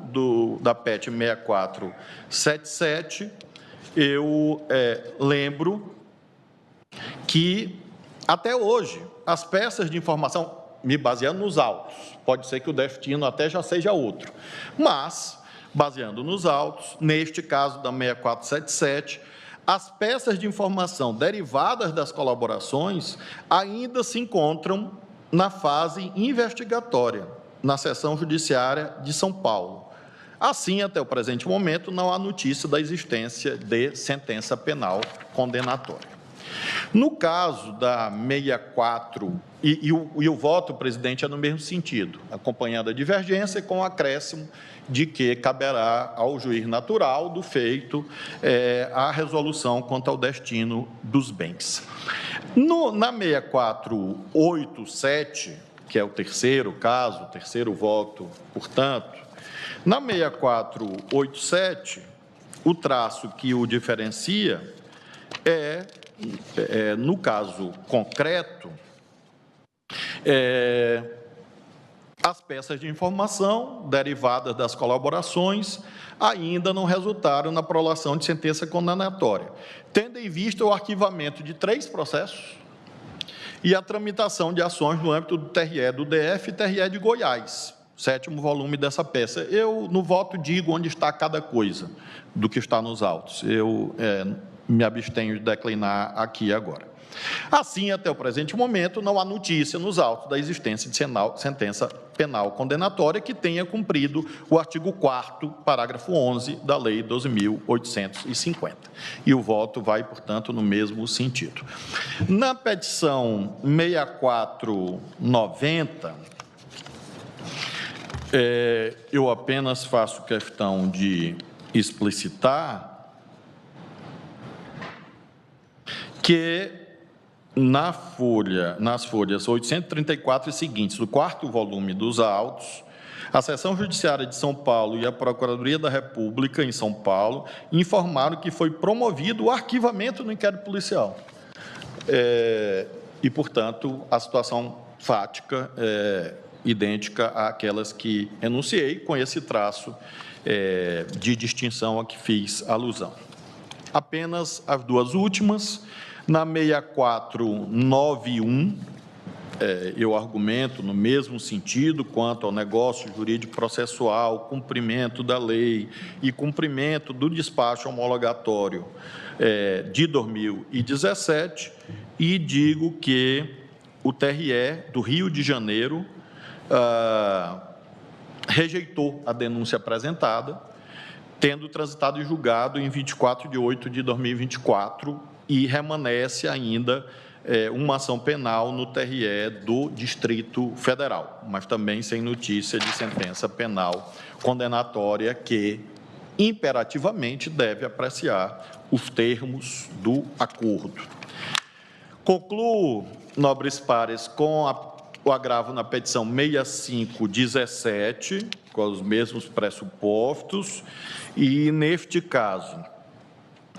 da PET 6477, eu lembro que, até hoje, as peças de informação, me baseando nos autos, pode ser que o destino até já seja outro, mas, baseando nos autos, neste caso da 6477, as peças de informação derivadas das colaborações ainda se encontram na fase investigatória, na seção judiciária de São Paulo. Assim, até o presente momento, não há notícia da existência de sentença penal condenatória. No caso da 64, e o voto, presidente, é no mesmo sentido, acompanhando a divergência com o acréscimo de que caberá ao juiz natural do feito a resolução quanto ao destino dos bens. Na 6487, que é o terceiro caso, o terceiro voto, portanto, na 6487, o traço que o diferencia no caso concreto, as peças de informação derivadas das colaborações ainda não resultaram na prolação de sentença condenatória, tendo em vista o arquivamento de 3 processos e a tramitação de ações no âmbito do TRE do DF e TRE de Goiás, 7º volume dessa peça. Eu, no voto, digo onde está cada coisa do que está nos autos. Eu me abstenho de declinar aqui agora. Assim, até o presente momento, não há notícia nos autos da existência de sentença penal condenatória que tenha cumprido o artigo 4º, parágrafo 11 da Lei 12.850. E o voto vai, portanto, no mesmo sentido. Na petição 6490, eu apenas faço questão de explicitar que nas folhas 834 e seguintes do 4º volume dos autos, a Seção Judiciária de São Paulo e a Procuradoria da República em São Paulo informaram que foi promovido o arquivamento do inquérito policial. E, portanto, a situação fática idêntica àquelas que enunciei, com esse traço de distinção a que fiz alusão. Apenas as duas últimas. Na 6491, eu argumento no mesmo sentido quanto ao negócio jurídico processual, cumprimento da lei e cumprimento do despacho homologatório de 2017, e digo que o TRE do Rio de Janeiro rejeitou a denúncia apresentada, tendo transitado e julgado em 24 de 8 de 2024, e remanesce ainda uma ação penal no TRE do Distrito Federal, mas também sem notícia de sentença penal condenatória que imperativamente deve apreciar os termos do acordo. Concluo, nobres pares, com o agravo na petição 6517, com os mesmos pressupostos, e, neste caso,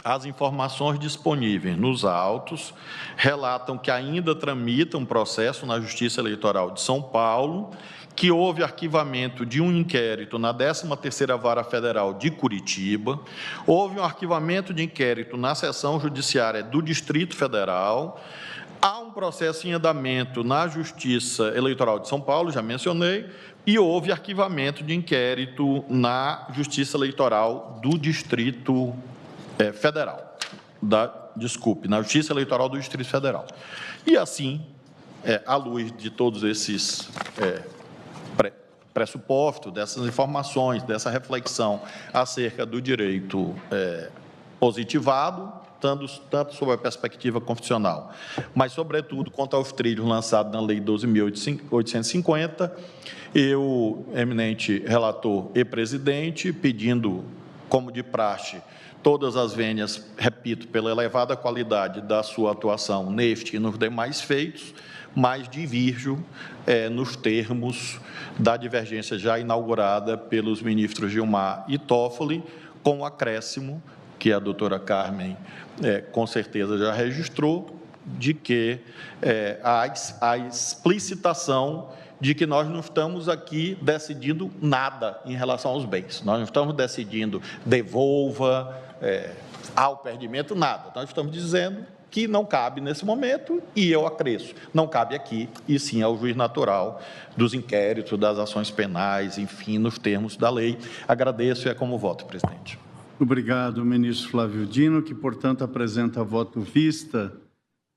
as informações disponíveis nos autos relatam que ainda tramita um processo na Justiça Eleitoral de São Paulo, que houve arquivamento de um inquérito na 13ª Vara Federal de Curitiba, houve um arquivamento de inquérito na Seção Judiciária do Distrito Federal, há um processo em andamento na Justiça Eleitoral de São Paulo, já mencionei, e houve arquivamento de inquérito na Justiça Eleitoral do Distrito Federal, na Justiça Eleitoral do Distrito Federal. E assim, à luz de todos esses pressupostos, dessas informações, dessa reflexão acerca do direito positivado, tanto sob a perspectiva constitucional, mas, sobretudo, quanto aos trilhos lançados na Lei 12.850, eu, eminente relator e presidente, pedindo, como de praxe, todas as vênias, repito, pela elevada qualidade da sua atuação neste e nos demais feitos, mas divirjo nos termos da divergência já inaugurada pelos ministros Gilmar e Toffoli, com o acréscimo que a doutora Carmen com certeza já registrou, de que a explicitação de que nós não estamos aqui decidindo nada em relação aos bens. Nós não estamos decidindo devolva, ao perdimento, nada. Nós estamos dizendo que não cabe nesse momento, e eu acresço, não cabe aqui, e sim ao juiz natural dos inquéritos, das ações penais, enfim, nos termos da lei. Agradeço e é como voto, presidente. Obrigado, ministro Flávio Dino, que, portanto, apresenta voto vista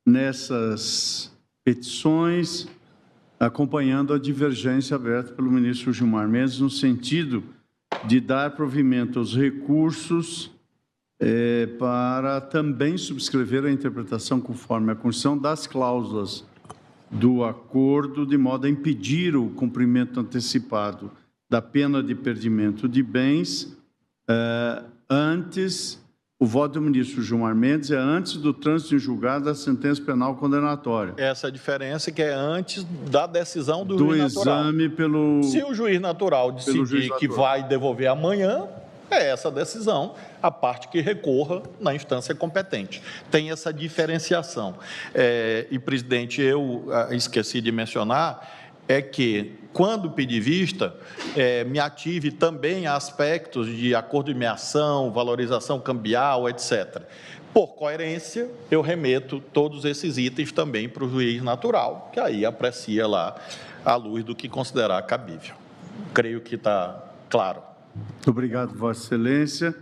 nessas petições, acompanhando a divergência aberta pelo ministro Gilmar Mendes, no sentido de dar provimento aos recursos para também subscrever a interpretação conforme a Constituição das cláusulas do acordo, de modo a impedir o cumprimento antecipado da pena de perdimento de bens antes, o voto do ministro Gilmar Mendes é antes do trânsito em julgado da sentença penal condenatória. Essa é a diferença, que é antes da decisão do Do juiz natural. exame pelo... Se o juiz natural decidir que vai devolver amanhã, é essa decisão, a parte que recorra na instância competente. Tem essa diferenciação. E, presidente, eu esqueci de mencionar, é que, quando pedir vista, me ative também a aspectos de acordo de meação, valorização cambial, etc. Por coerência, eu remeto todos esses itens também para o juiz natural, que aí aprecia lá à luz do que considerar cabível. Creio que está claro. Muito obrigado, Vossa Excelência.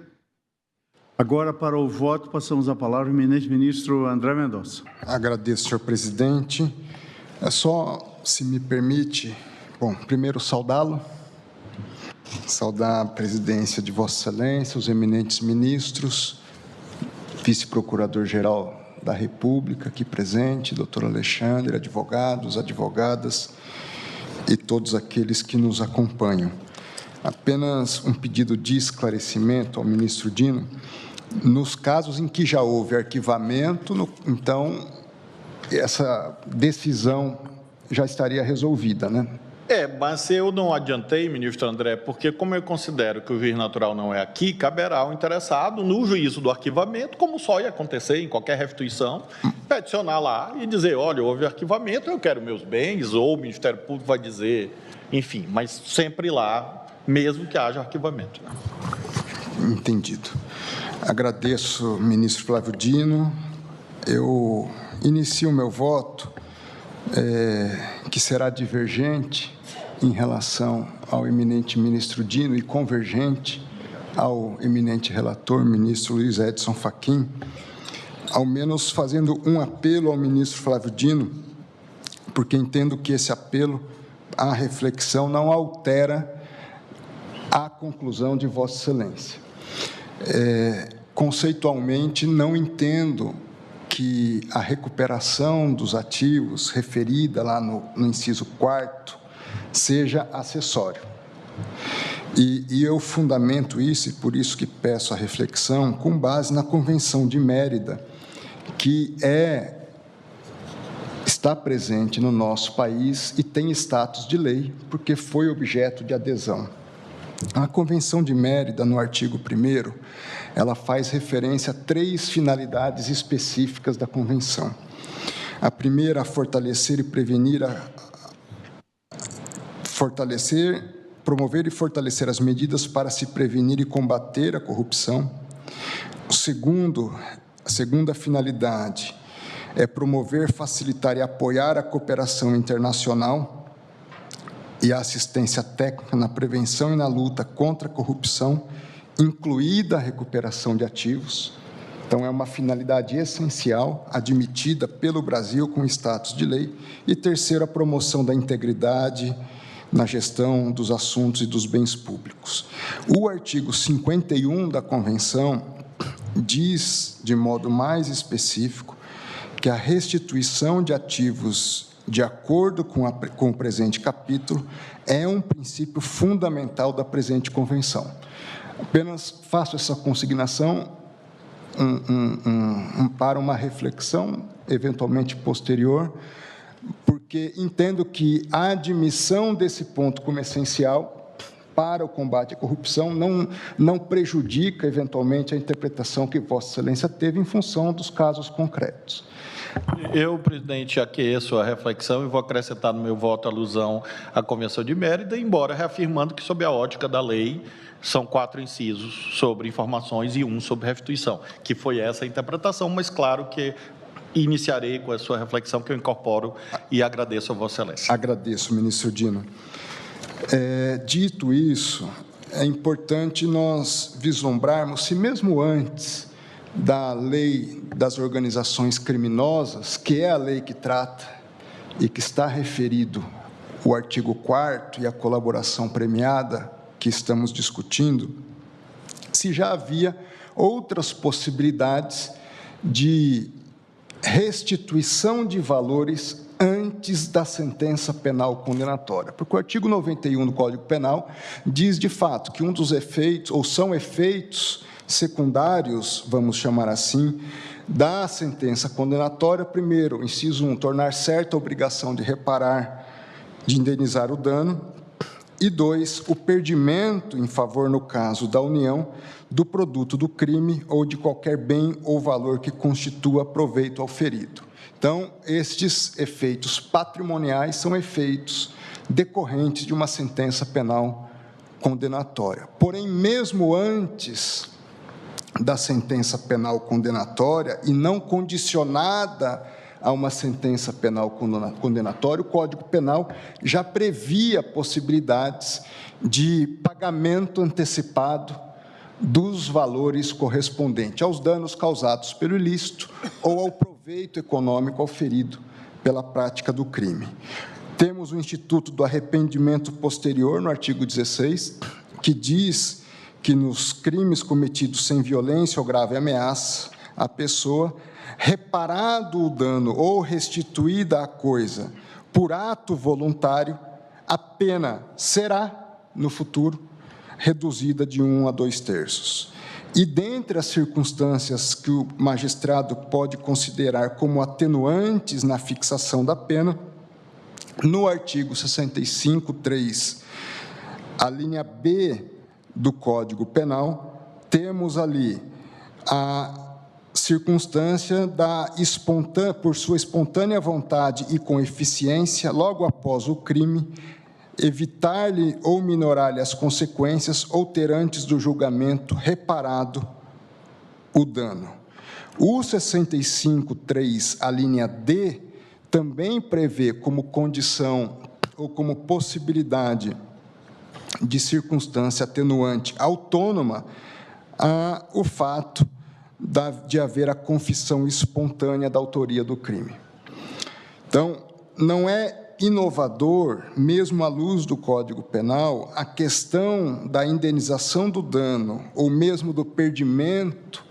Agora, para o voto, passamos a palavra ao eminente ministro André Mendonça. Agradeço, senhor presidente. Só, se me permite, primeiro saudá-lo, saudar a presidência de Vossa Excelência, os eminentes ministros, vice-procurador-geral da República aqui presente, doutor Alexandre, advogados, advogadas e todos aqueles que nos acompanham. Apenas um pedido de esclarecimento ao ministro Dino. Nos casos em que já houve arquivamento, então, essa decisão já estaria resolvida, né? Mas eu não adiantei, ministro André, porque como eu considero que o juiz natural não é aqui, caberá ao interessado, no juízo do arquivamento, como só ia acontecer em qualquer restituição, peticionar lá e dizer, olha, houve arquivamento, eu quero meus bens, ou o Ministério Público vai dizer, enfim, mas sempre lá, mesmo que haja arquivamento. Entendido. Agradeço, ministro Flávio Dino. Eu inicio o meu voto, que será divergente em relação ao eminente ministro Dino e convergente ao eminente relator, ministro Luiz Edson Fachin, ao menos fazendo um apelo ao ministro Flávio Dino, porque entendo que esse apelo à reflexão não altera a conclusão de Vossa Excelência. Conceitualmente, não entendo que a recuperação dos ativos referida lá no inciso 4º seja acessório. E eu fundamento isso, e por isso que peço a reflexão, com base na Convenção de Mérida, que está presente no nosso país e tem status de lei, porque foi objeto de adesão. A Convenção de Mérida, no artigo 1º, ela faz referência a 3 finalidades específicas da Convenção. A primeira, fortalecer e prevenir promover e fortalecer as medidas para se prevenir e combater a corrupção. A segunda finalidade é promover, facilitar e apoiar a cooperação internacional e a assistência técnica na prevenção e na luta contra a corrupção, incluída a recuperação de ativos. Então, é uma finalidade essencial, admitida pelo Brasil com status de lei. E terceiro, a promoção da integridade na gestão dos assuntos e dos bens públicos. O artigo 51 da Convenção diz, de modo mais específico, que a restituição de ativos de acordo com o presente capítulo, é um princípio fundamental da presente Convenção. Apenas faço essa consignação para uma reflexão, eventualmente posterior, porque entendo que a admissão desse ponto como essencial para o combate à corrupção não prejudica, eventualmente, a interpretação que Vossa Excelência teve em função dos casos concretos. Eu, presidente, aqueço a reflexão e vou acrescentar no meu voto a alusão à Convenção de Mérida, embora reafirmando que, sob a ótica da lei, são 4 incisos sobre informações e 1 sobre restituição, que foi essa a interpretação, mas claro que iniciarei com a sua reflexão, que eu incorporo e agradeço a Vossa Excelência. Agradeço, ministro Dino. Dito isso, é importante nós vislumbrarmos se mesmo antes da lei das organizações criminosas, que é a lei que trata e que está referido o artigo 4º e a colaboração premiada que estamos discutindo, se já havia outras possibilidades de restituição de valores antes da sentença penal condenatória. Porque o artigo 91 do Código Penal diz, de fato, que um dos efeitos, ou são efeitos secundários, vamos chamar assim, da sentença condenatória, primeiro, inciso 1, tornar certa a obrigação de reparar, de indenizar o dano, e 2, o perdimento em favor, no caso da União, do produto do crime ou de qualquer bem ou valor que constitua proveito ao ferido. Então, estes efeitos patrimoniais são efeitos decorrentes de uma sentença penal condenatória. Porém, mesmo antes da sentença penal condenatória e não condicionada a uma sentença penal condenatória, o Código Penal já previa possibilidades de pagamento antecipado dos valores correspondentes aos danos causados pelo ilícito ou ao proveito econômico auferido pela prática do crime. Temos o Instituto do Arrependimento Posterior, no artigo 16, que diz que nos crimes cometidos sem violência ou grave ameaça à pessoa, reparado o dano ou restituída a coisa por ato voluntário, a pena será, no futuro, reduzida de 1 a 2/3. E, dentre as circunstâncias que o magistrado pode considerar como atenuantes na fixação da pena, no artigo 65(3), a linha B do Código Penal, temos ali a circunstância por sua espontânea vontade e com eficiência, logo após o crime, evitar-lhe ou minorar-lhe as consequências ou ter antes do julgamento reparado o dano. O 65(3), a linha D, também prevê como condição ou como possibilidade de circunstância atenuante autônoma o fato de haver a confissão espontânea da autoria do crime. Então, não é inovador, mesmo à luz do Código Penal, a questão da indenização do dano ou mesmo do perdimento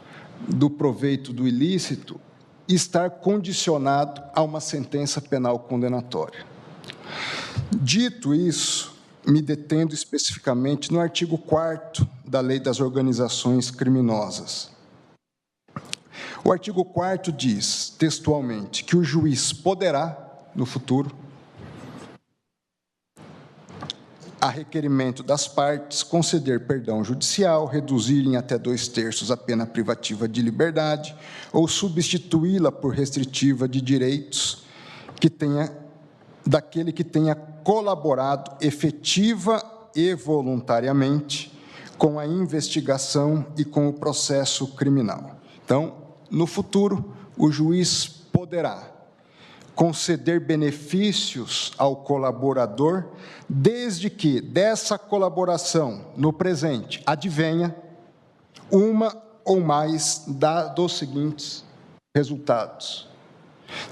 do proveito do ilícito estar condicionado a uma sentença penal condenatória. Dito isso, me detendo especificamente no artigo 4º da Lei das Organizações Criminosas. O artigo 4º diz, textualmente, que o juiz poderá, no futuro, a requerimento das partes, conceder perdão judicial, reduzir em até 2/3 a pena privativa de liberdade ou substituí-la por restritiva de direitos daquele que tenha colaborado efetiva e voluntariamente com a investigação e com o processo criminal. Então, no futuro, o juiz poderá conceder benefícios ao colaborador, desde que dessa colaboração, no presente, advenha uma ou mais dos seguintes resultados.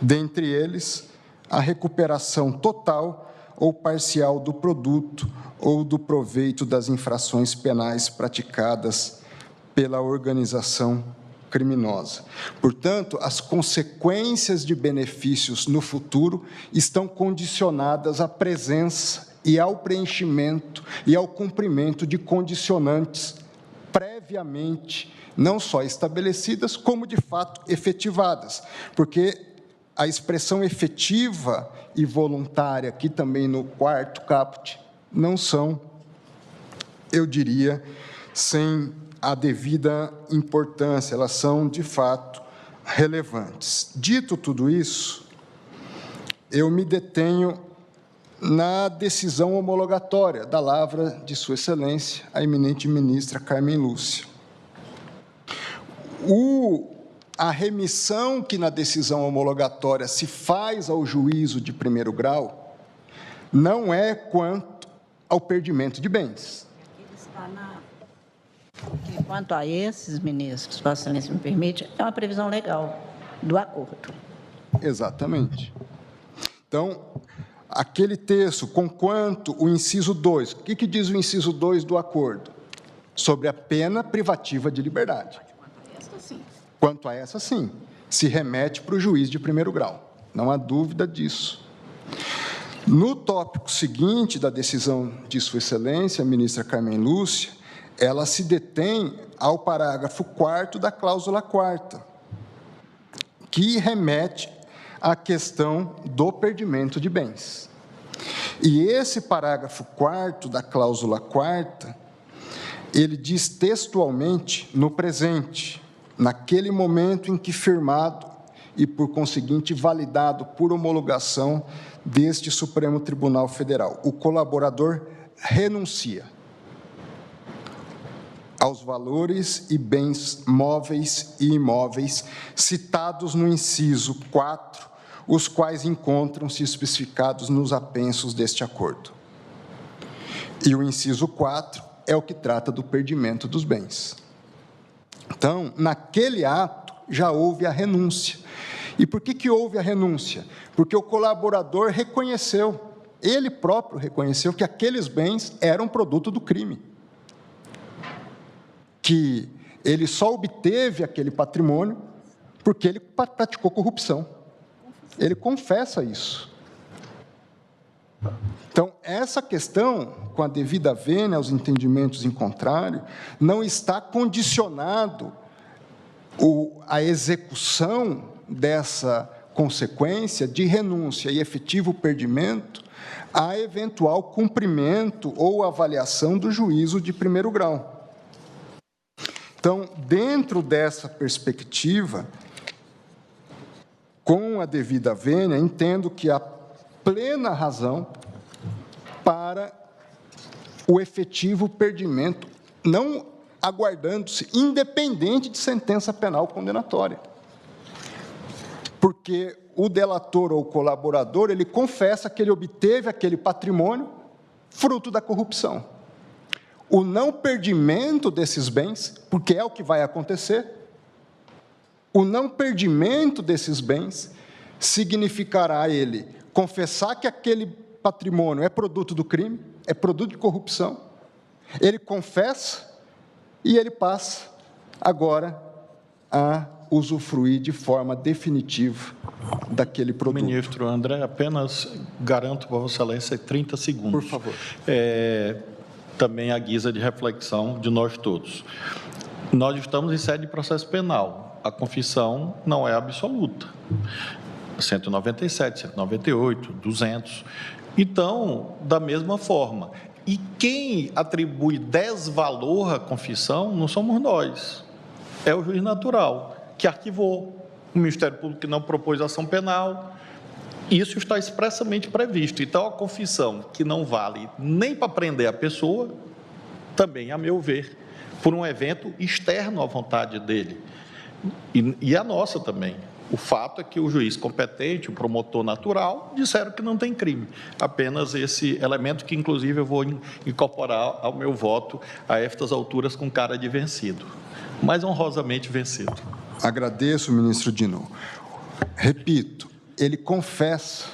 Dentre eles, a recuperação total ou parcial do produto ou do proveito das infrações penais praticadas pela organização criminosa. Portanto, as consequências de benefícios no futuro estão condicionadas à presença e ao preenchimento e ao cumprimento de condicionantes previamente não só estabelecidas, como de fato efetivadas, porque a expressão efetiva e voluntária, aqui também no 4º caput, não são, eu diria, sem a devida importância, elas são, de fato, relevantes. Dito tudo isso, eu me detenho na decisão homologatória da lavra de Sua Excelência, a eminente ministra Carmen Lúcia. A remissão que na decisão homologatória se faz ao juízo de primeiro grau não é quanto ao perdimento de bens. Quanto a esses ministros, Vossa Excelência me permite, é uma previsão legal do acordo. Exatamente. Então, aquele texto, conquanto o inciso 2, o que diz o inciso 2 do acordo? Sobre a pena privativa de liberdade. Quanto a essa, sim, se remete para o juiz de primeiro grau, não há dúvida disso. No tópico seguinte da decisão de Sua Excelência, a ministra Carmen Lúcia, ela se detém ao parágrafo 4º da cláusula 4ª, que remete à questão do perdimento de bens. E esse parágrafo 4º da cláusula 4ª, ele diz textualmente, no presente, naquele momento em que firmado e, por conseguinte, validado por homologação deste Supremo Tribunal Federal, o colaborador renuncia aos valores e bens móveis e imóveis citados no inciso 4, os quais encontram-se especificados nos apensos deste acordo. E o inciso 4 é o que trata do perdimento dos bens. Então, naquele ato, já houve a renúncia. E por que houve a renúncia? Porque o colaborador reconheceu, ele próprio reconheceu que aqueles bens eram produto do crime, que ele só obteve aquele patrimônio porque ele praticou corrupção. Ele confessa isso. Então, essa questão, com a devida vênia aos entendimentos em contrário, não está condicionado a execução dessa consequência de renúncia e efetivo perdimento a eventual cumprimento ou avaliação do juízo de primeiro grau. Então, dentro dessa perspectiva, com a devida vênia, entendo que há plena razão para o efetivo perdimento, não aguardando-se, independente de sentença penal condenatória. Porque o delator ou o colaborador, ele confessa que ele obteve aquele patrimônio fruto da corrupção. O não perdimento desses bens, porque é o que vai acontecer, o não perdimento desses bens significará ele confessar que aquele patrimônio é produto do crime, é produto de corrupção, ele confessa e ele passa agora a usufruir de forma definitiva daquele produto. Ministro André, apenas garanto para Vossa Excelência 30 segundos. Por favor. Também à guisa de reflexão de nós todos. Nós estamos em sede de processo penal. A confissão não é absoluta. 197, 198, 200. Então, da mesma forma, e quem atribui desvalor à confissão não somos nós, é o juiz natural, que arquivou, o Ministério Público que não propôs ação penal. Isso está expressamente previsto. Então, a confissão que não vale nem para prender a pessoa, também, a meu ver, por um evento externo à vontade dele, e a nossa também. O fato é que o juiz competente, o promotor natural, disseram que não tem crime. Apenas esse elemento que, inclusive, eu vou incorporar ao meu voto a estas alturas com cara de vencido, mas honrosamente vencido. Agradeço, ministro Dino. Repito, ele confessa.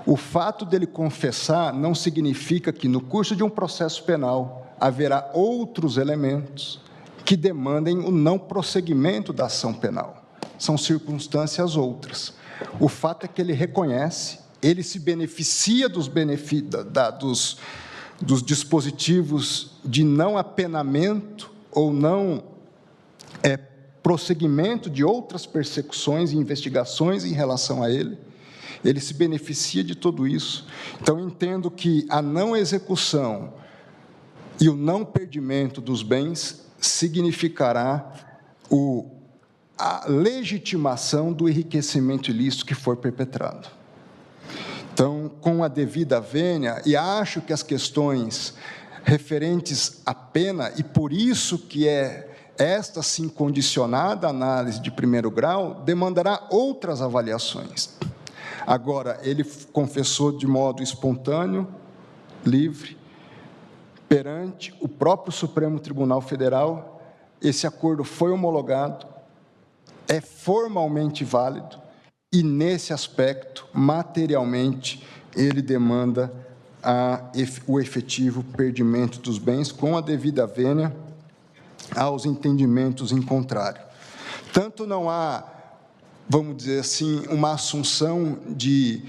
O fato dele confessar não significa que, no curso de um processo penal, haverá outros elementos que demandem o não prosseguimento da ação penal. São circunstâncias outras. O fato é que ele reconhece, ele se beneficia dos dispositivos de não apenamento ou não prosseguimento de outras persecuções e investigações em relação a ele. Ele se beneficia de tudo isso. Então, entendo que a não execução e o não perdimento dos bens significará a legitimação do enriquecimento ilícito que for perpetrado. Então, com a devida vênia, e acho que as questões referentes à pena, e por isso que esta, sim, condicionada análise de primeiro grau, demandará outras avaliações. Agora, ele confessou de modo espontâneo, livre, perante o próprio Supremo Tribunal Federal, esse acordo foi homologado, é formalmente válido, e, nesse aspecto, materialmente, ele demanda o efetivo perdimento dos bens com a devida vênia aos entendimentos em contrário. Tanto não há, vamos dizer assim, uma assunção de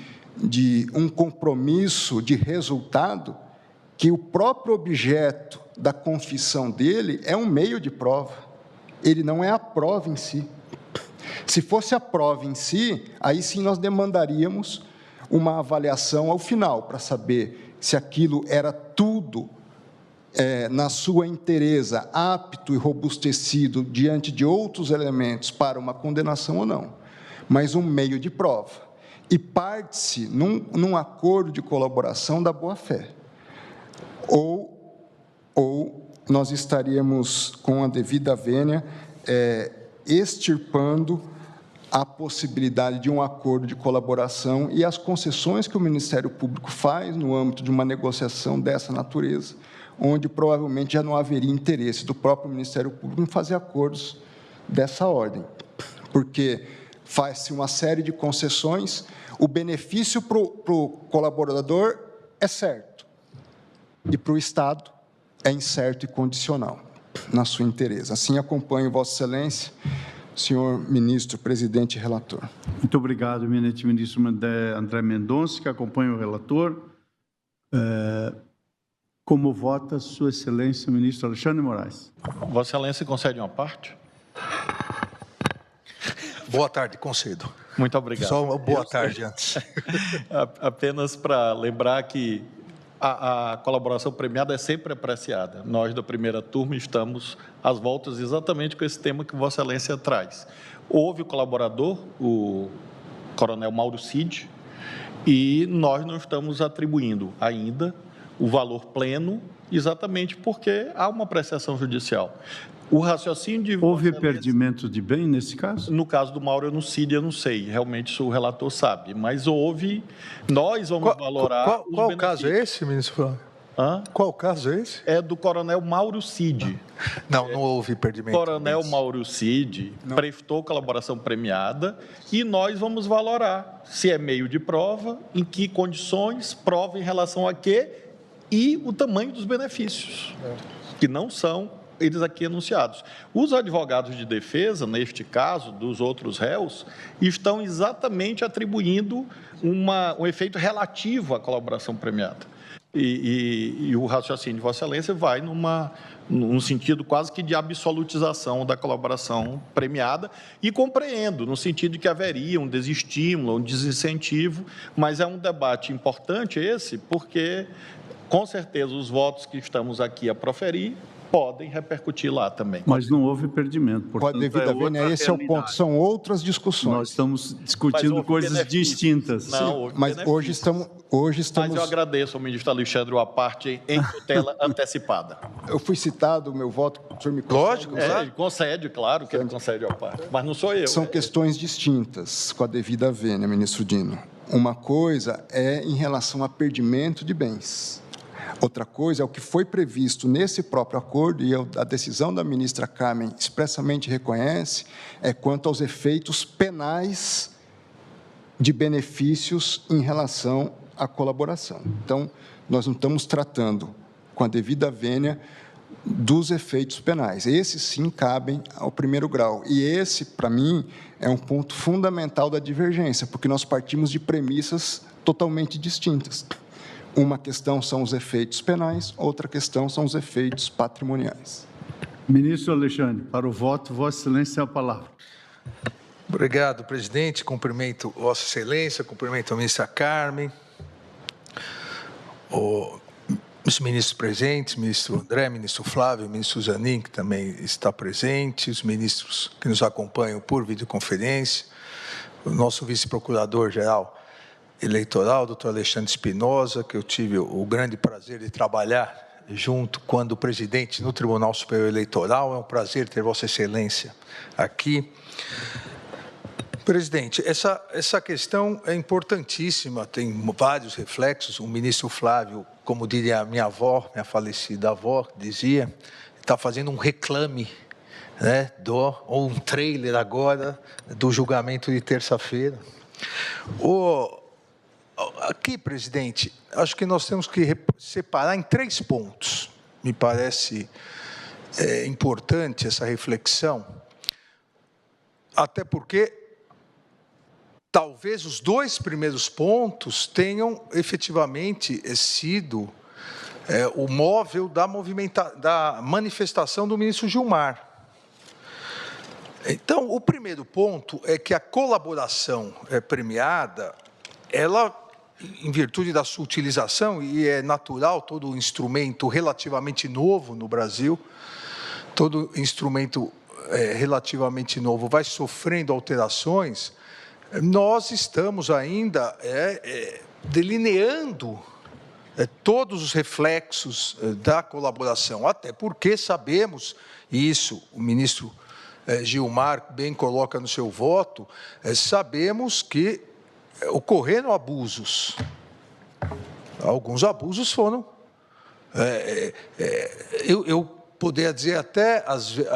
um compromisso de resultado, que o próprio objeto da confissão dele é um meio de prova, ele não é a prova em si. Se fosse a prova em si, aí sim nós demandaríamos uma avaliação ao final, para saber se aquilo era tudo, na sua inteireza, apto e robustecido diante de outros elementos para uma condenação ou não, mas um meio de prova. E parte-se num acordo de colaboração da boa-fé. Ou nós estaríamos, com a devida vênia, extirpando a possibilidade de um acordo de colaboração e as concessões que o Ministério Público faz no âmbito de uma negociação dessa natureza, onde provavelmente já não haveria interesse do próprio Ministério Público em fazer acordos dessa ordem, porque faz-se uma série de concessões, o benefício para o colaborador é certo, e para o Estado é incerto e condicional, na sua inteireza. Assim acompanho Vossa Excelência, senhor ministro, presidente e relator. Muito obrigado, eminente ministro André Mendonça, que acompanha o relator. Como vota Sua Excelência, ministro Alexandre Moraes? Vossa Excelência concede uma parte? Boa tarde, concedo. Muito obrigado. Só uma boa tarde antes. Apenas para lembrar que a colaboração premiada é sempre apreciada. Nós, da primeira turma, estamos às voltas exatamente com esse tema que Vossa Excelência traz. Houve o colaborador, o coronel Mauro Cid, e nós não estamos atribuindo ainda o valor pleno, exatamente porque há uma apreciação judicial. O raciocínio de... Houve perdimento de bem nesse caso? No caso do Mauro Cid, eu não sei, realmente isso o relator sabe, mas houve, nós vamos valorar... Qual caso é esse, ministro Flávio? Qual caso é esse? É do coronel Mauro Cid. Não houve perdimento. O coronel Mauro Cid prestou colaboração premiada e nós vamos valorar se é meio de prova, em que condições, prova em relação a quê e o tamanho dos benefícios, que não são eles aqui enunciados. Os advogados de defesa, neste caso, dos outros réus, estão exatamente atribuindo um efeito relativo à colaboração premiada. E o raciocínio de Vossa Excelência vai num sentido quase que de absolutização da colaboração premiada, e compreendo, no sentido de que haveria um desestímulo, um desincentivo, mas é um debate importante esse, porque, com certeza, os votos que estamos aqui a proferir podem repercutir lá também. Mas não houve perdimento. Portanto, devido à vênia, esse é o ponto, são outras discussões. Nós estamos discutindo coisas distintas. Não, mas hoje estamos... Mas eu agradeço ao ministro Alexandre a parte em tutela antecipada. Eu fui citado, o meu voto, o senhor me concede? Lógico, ele concede, claro que ele concede a parte, mas não sou eu. São questões distintas, com a devida vênia, ministro Dino. Uma coisa é em relação a perdimento de bens. Outra coisa é o que foi previsto nesse próprio acordo, e a decisão da ministra Carmen expressamente reconhece, é quanto aos efeitos penais de benefícios em relação à colaboração. Então, nós não estamos tratando, com a devida vênia, dos efeitos penais. Esses, sim, cabem ao primeiro grau. E esse, para mim, é um ponto fundamental da divergência, porque nós partimos de premissas totalmente distintas. Uma questão são os efeitos penais, outra questão são os efeitos patrimoniais. Ministro Alexandre, para o voto, Vossa Excelência tem a palavra. Obrigado, presidente. Cumprimento Vossa Excelência, cumprimento a ministra Carmen, os ministros presentes, ministro André, ministro Flávio, ministro Zanin, que também está presente, os ministros que nos acompanham por videoconferência, o nosso vice-procurador-geral eleitoral, doutor Alexandre Espinosa, que eu tive o grande prazer de trabalhar junto quando presidente no Tribunal Superior Eleitoral. É um prazer ter Vossa Excelência aqui. Presidente, essa questão é importantíssima, tem vários reflexos. O ministro Flávio, como diria a minha avó, minha falecida avó, dizia, está fazendo um reclame, né, ou um trailer agora do julgamento de terça-feira. Aqui, presidente, acho que nós temos que separar em 3 pontos. Me parece importante essa reflexão. até porque talvez os 2 primeiros pontos tenham efetivamente sido o móvel da manifestação do ministro Gilmar. Então, o primeiro ponto é que a colaboração premiada, ela, em virtude da sua utilização, e é natural, todo instrumento relativamente novo no Brasil, todo instrumento relativamente novo vai sofrendo alterações, nós estamos ainda delineando todos os reflexos da colaboração, até porque sabemos, e isso o ministro Gilmar bem coloca no seu voto, sabemos que ocorreram abusos. Alguns abusos foram, eu poderia dizer até,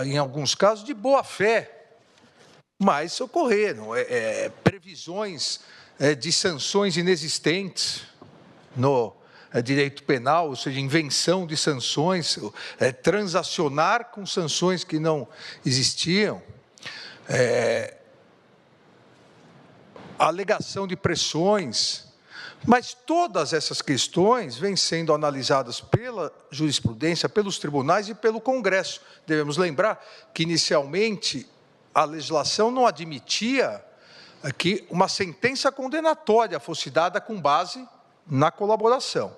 em alguns casos, de boa fé, mas ocorreram previsões de sanções inexistentes no direito penal, ou seja, invenção de sanções, transacionar com sanções que não existiam, alegação de pressões, mas todas essas questões vêm sendo analisadas pela jurisprudência, pelos tribunais e pelo Congresso. Devemos lembrar que, inicialmente, a legislação não admitia que uma sentença condenatória fosse dada com base na colaboração.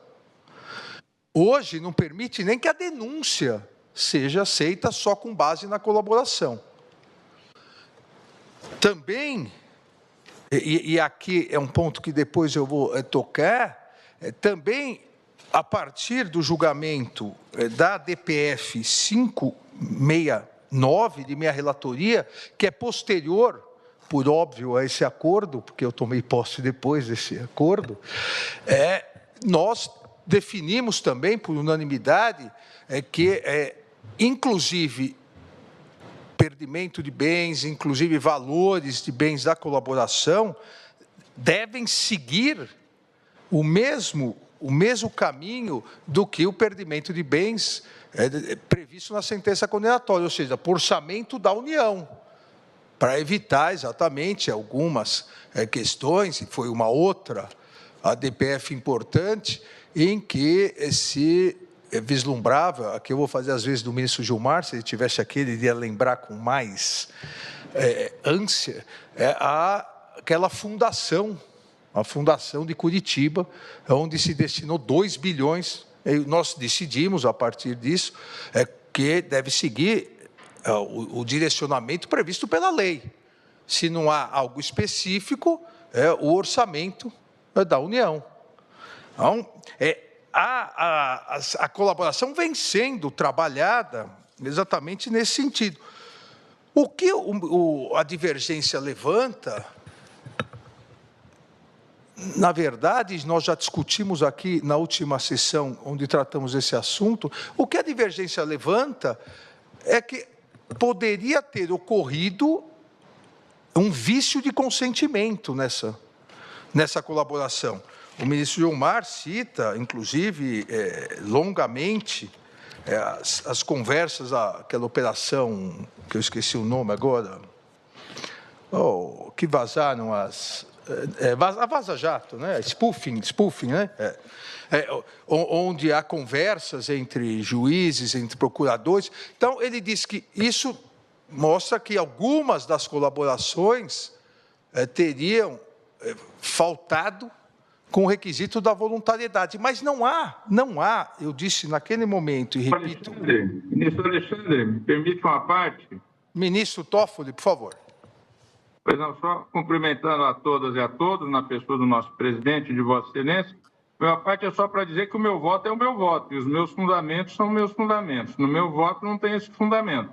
Hoje, não permite nem que a denúncia seja aceita só com base na colaboração. Também, e aqui é um ponto que depois eu vou tocar, também, a partir do julgamento da DPF 569, de minha relatoria, que é posterior, por óbvio, a esse acordo, porque eu tomei posse depois desse acordo, nós definimos também, por unanimidade, que, inclusive, perdimento de bens, inclusive valores de bens da colaboração, devem seguir o mesmo caminho do que o perdimento de bens previsto na sentença condenatória, ou seja, por orçamento da União, para evitar exatamente algumas questões, e foi uma outra, a DPF importante, em que se vislumbrava, aqui eu vou fazer às vezes do ministro Gilmar, se ele tivesse aqui, ele iria lembrar com mais ânsia, aquela fundação, a Fundação de Curitiba, onde se destinou 2 bilhões, e nós decidimos, a partir disso, que deve seguir o direcionamento previsto pela lei. Se não há algo específico, o orçamento da União. Então, a colaboração vem sendo trabalhada exatamente nesse sentido. O que a divergência levanta, na verdade, nós já discutimos aqui na última sessão, onde tratamos esse assunto, o que a divergência levanta é que poderia ter ocorrido um vício de consentimento nessa colaboração. O ministro Gilmar cita, inclusive, longamente, as conversas, aquela operação, que eu esqueci o nome agora, que vazaram a Vaza Jato, né? Spoofing, né? Onde há conversas entre juízes, entre procuradores. Então, ele diz que isso mostra que algumas das colaborações teriam faltado com o requisito da voluntariedade, mas não há, eu disse naquele momento, e repito... Ministro Alexandre, me permite uma parte? Ministro Toffoli, por favor. Pois não, só cumprimentando a todas e a todos, na pessoa do nosso presidente, de Vossa Excelência, minha parte é só para dizer que o meu voto é o meu voto, e os meus fundamentos são meus fundamentos. No meu voto não tem esse fundamento.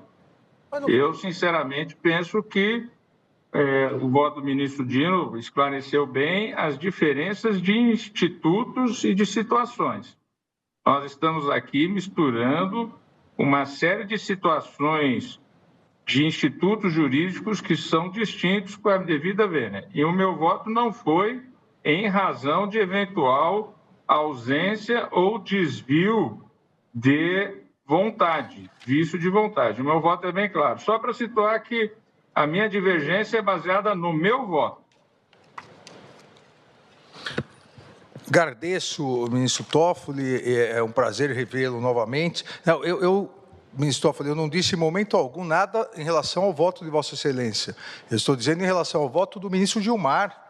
Eu, sinceramente, penso que o voto do ministro Dino esclareceu bem as diferenças de institutos e de situações. Nós estamos aqui misturando uma série de situações de institutos jurídicos que são distintos com a devida vênia. E o meu voto não foi em razão de eventual ausência ou desvio de vontade, vício de vontade. O meu voto é bem claro. Só para situar que A minha divergência é baseada no meu voto. Agradeço, ministro Toffoli, é um prazer revê-lo novamente. Ministro Toffoli, eu não disse em momento algum nada em relação ao voto de Vossa Excelência. Eu estou dizendo em relação ao voto do ministro Gilmar,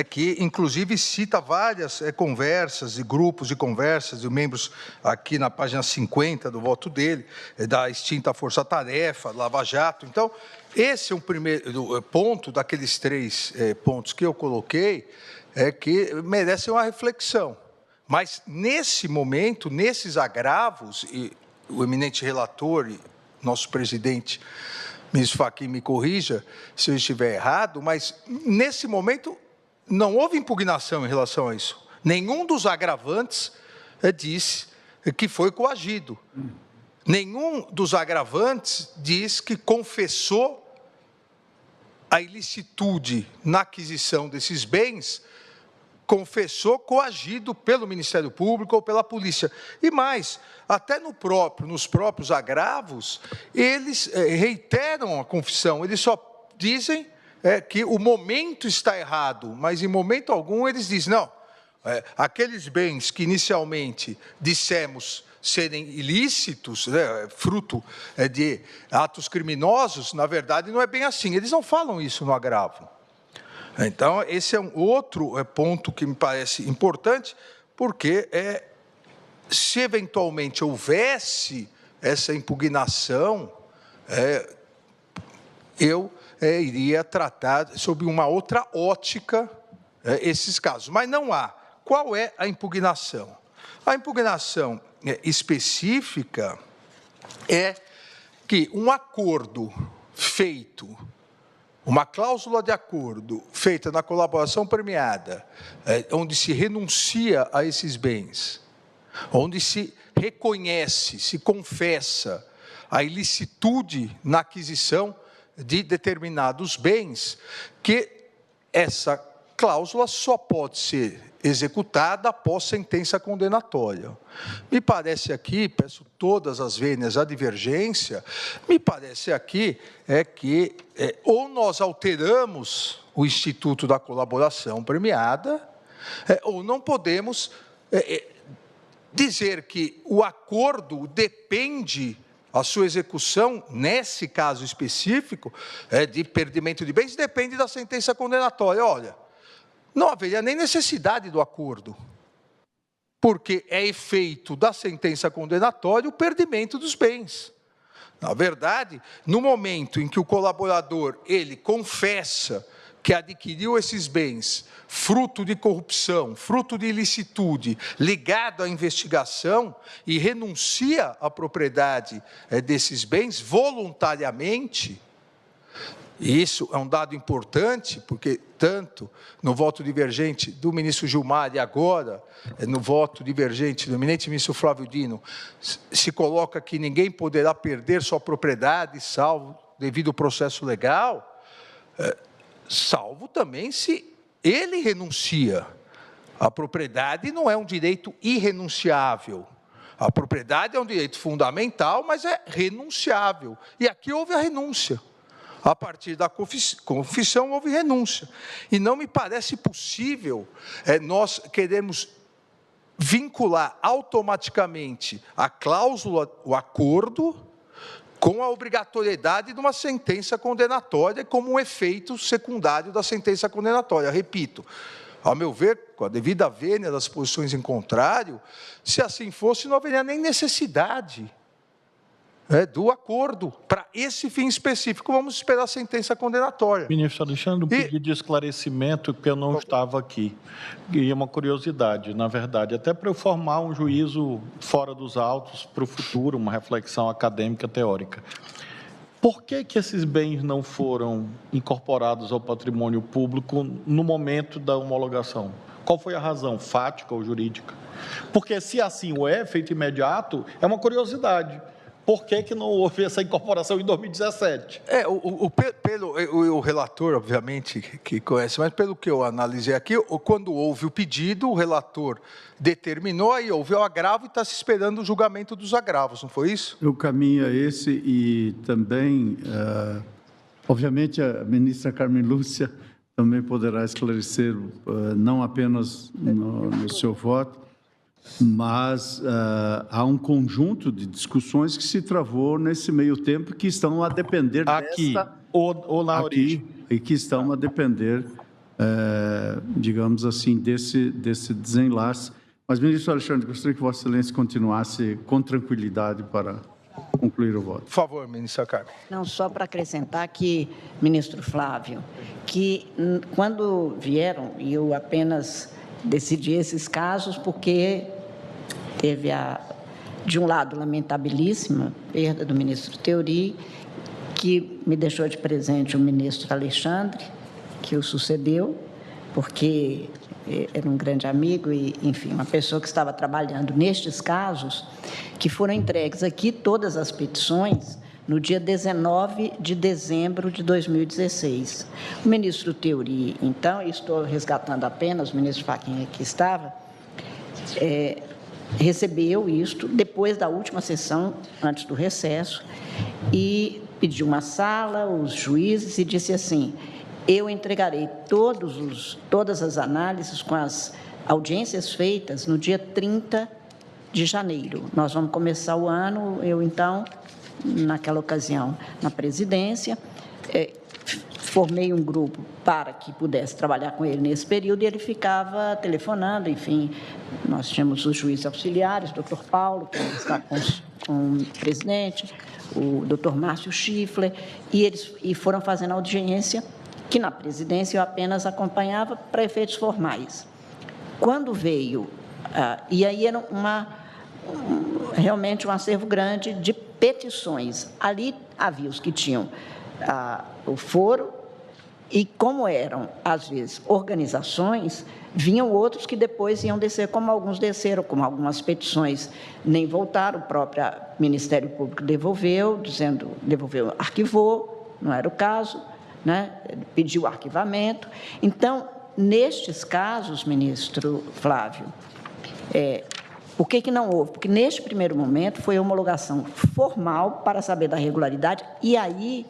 que inclusive cita várias conversas e grupos de conversas de membros aqui na página 50 do voto dele, da extinta Força Tarefa, Lava Jato. Então, esse é um primeiro ponto daqueles 3 pontos que eu coloquei, que merecem uma reflexão. Mas, nesse momento, nesses agravos, e o eminente relator e nosso presidente, ministro Fachin, me corrija se eu estiver errado, mas, nesse momento, não houve impugnação em relação a isso. Nenhum dos agravantes disse que foi coagido. Nenhum dos agravantes diz que confessou a ilicitude na aquisição desses bens, confessou coagido pelo Ministério Público ou pela polícia. E mais, até nos próprios agravos, eles reiteram a confissão, eles só dizem que o momento está errado, mas em momento algum eles dizem, não, aqueles bens que inicialmente dissemos serem ilícitos, fruto de atos criminosos, na verdade não é bem assim, eles não falam isso no agravo. Então, esse é um outro ponto que me parece importante, porque se eventualmente houvesse essa impugnação, eu iria tratar sob uma outra ótica esses casos. Mas não há. Qual é a impugnação? A impugnação específica é que um acordo feito, uma cláusula de acordo feita na colaboração premiada, onde se renuncia a esses bens, onde se reconhece, se confessa a ilicitude na aquisição de determinados bens, que essa cláusula só pode ser executada após sentença condenatória. Me parece aqui, peço todas as vênias à divergência, me parece aqui que ou nós alteramos o instituto da colaboração premiada, ou não podemos dizer que o acordo depende, a sua execução, nesse caso específico, de perdimento de bens, depende da sentença condenatória. Olha, não haveria nem necessidade do acordo, porque é efeito da sentença condenatória o perdimento dos bens. Na verdade, no momento em que o colaborador, ele confessa que adquiriu esses bens fruto de corrupção, fruto de ilicitude, ligado à investigação e renuncia à propriedade desses bens voluntariamente, e isso é um dado importante, porque tanto no voto divergente do ministro Gilmar e agora no voto divergente do eminente ministro Flávio Dino, se coloca que ninguém poderá perder sua propriedade, salvo devido ao processo legal, salvo também se ele renuncia. A propriedade não é um direito irrenunciável. A propriedade é um direito fundamental, mas é renunciável. E aqui houve a renúncia. A partir da confissão houve renúncia. E não me parece possível nós queremos vincular automaticamente a cláusula, o acordo, com a obrigatoriedade de uma sentença condenatória como um efeito secundário da sentença condenatória. Repito, ao meu ver, com a devida vênia das posições em contrário, se assim fosse, não haveria nem necessidade do acordo para esse fim específico. Vamos esperar a sentença condenatória. Ministro Alexandre, um pedido de esclarecimento, porque eu não estava aqui. E é uma curiosidade, na verdade, até para eu formar um juízo fora dos autos para o futuro, uma reflexão acadêmica teórica. Por que esses bens não foram incorporados ao patrimônio público no momento da homologação? Qual foi a razão, fática ou jurídica? Porque se assim o é, feito imediato, é uma curiosidade. Por que não houve essa incorporação em 2017? O relator, obviamente, que conhece, mas pelo que eu analisei aqui, quando houve o pedido, o relator determinou, aí houve o agravo e está se esperando o julgamento dos agravos, não foi isso? O caminho é esse e também Obviamente, a ministra Carmen Lúcia também poderá esclarecer, não apenas no seu voto, mas há um conjunto de discussões que se travou nesse meio tempo que estão a depender aqui, desta... ou na origem. E que estão a depender, digamos assim, desse desenlace. Mas, ministro Alexandre, gostaria que Vossa Excelência continuasse com tranquilidade para concluir o voto. Por favor, ministra Carmen. Não, só para acrescentar que, ministro Flávio, que quando vieram, e eu apenas decidi esses casos porque teve, de um lado, lamentabilíssima perda do ministro Theory, que me deixou de presente o ministro Alexandre, que o sucedeu, porque era um grande amigo e, enfim, uma pessoa que estava trabalhando nestes casos, que foram entregues aqui todas as petições no dia 19 de dezembro de 2016. O ministro Theory, então, estou resgatando apenas, o ministro Fachin aqui estava, recebeu isto depois da última sessão, antes do recesso, e pediu uma sala, os juízes, e disse assim: eu entregarei todas as análises com as audiências feitas no dia 30 de janeiro. Nós vamos começar o ano, eu, então, naquela ocasião, na presidência, formei um grupo para que pudesse trabalhar com ele nesse período, e ele ficava telefonando, enfim, nós tínhamos os juízes auxiliares, o doutor Paulo, que está com o presidente, o doutor Márcio Schiffler, e foram fazendo audiência, que na presidência eu apenas acompanhava para efeitos formais. Quando veio, e aí era realmente um acervo grande de petições, ali havia os que tinham o foro, e como eram, às vezes, organizações, vinham outros que depois iam descer, como alguns desceram, como algumas petições nem voltaram, o próprio Ministério Público devolveu, arquivou, não era o caso, né? Pediu arquivamento. Então, nestes casos, ministro Flávio, por que não houve? Porque, neste primeiro momento, foi homologação formal para saber da regularidade, e aí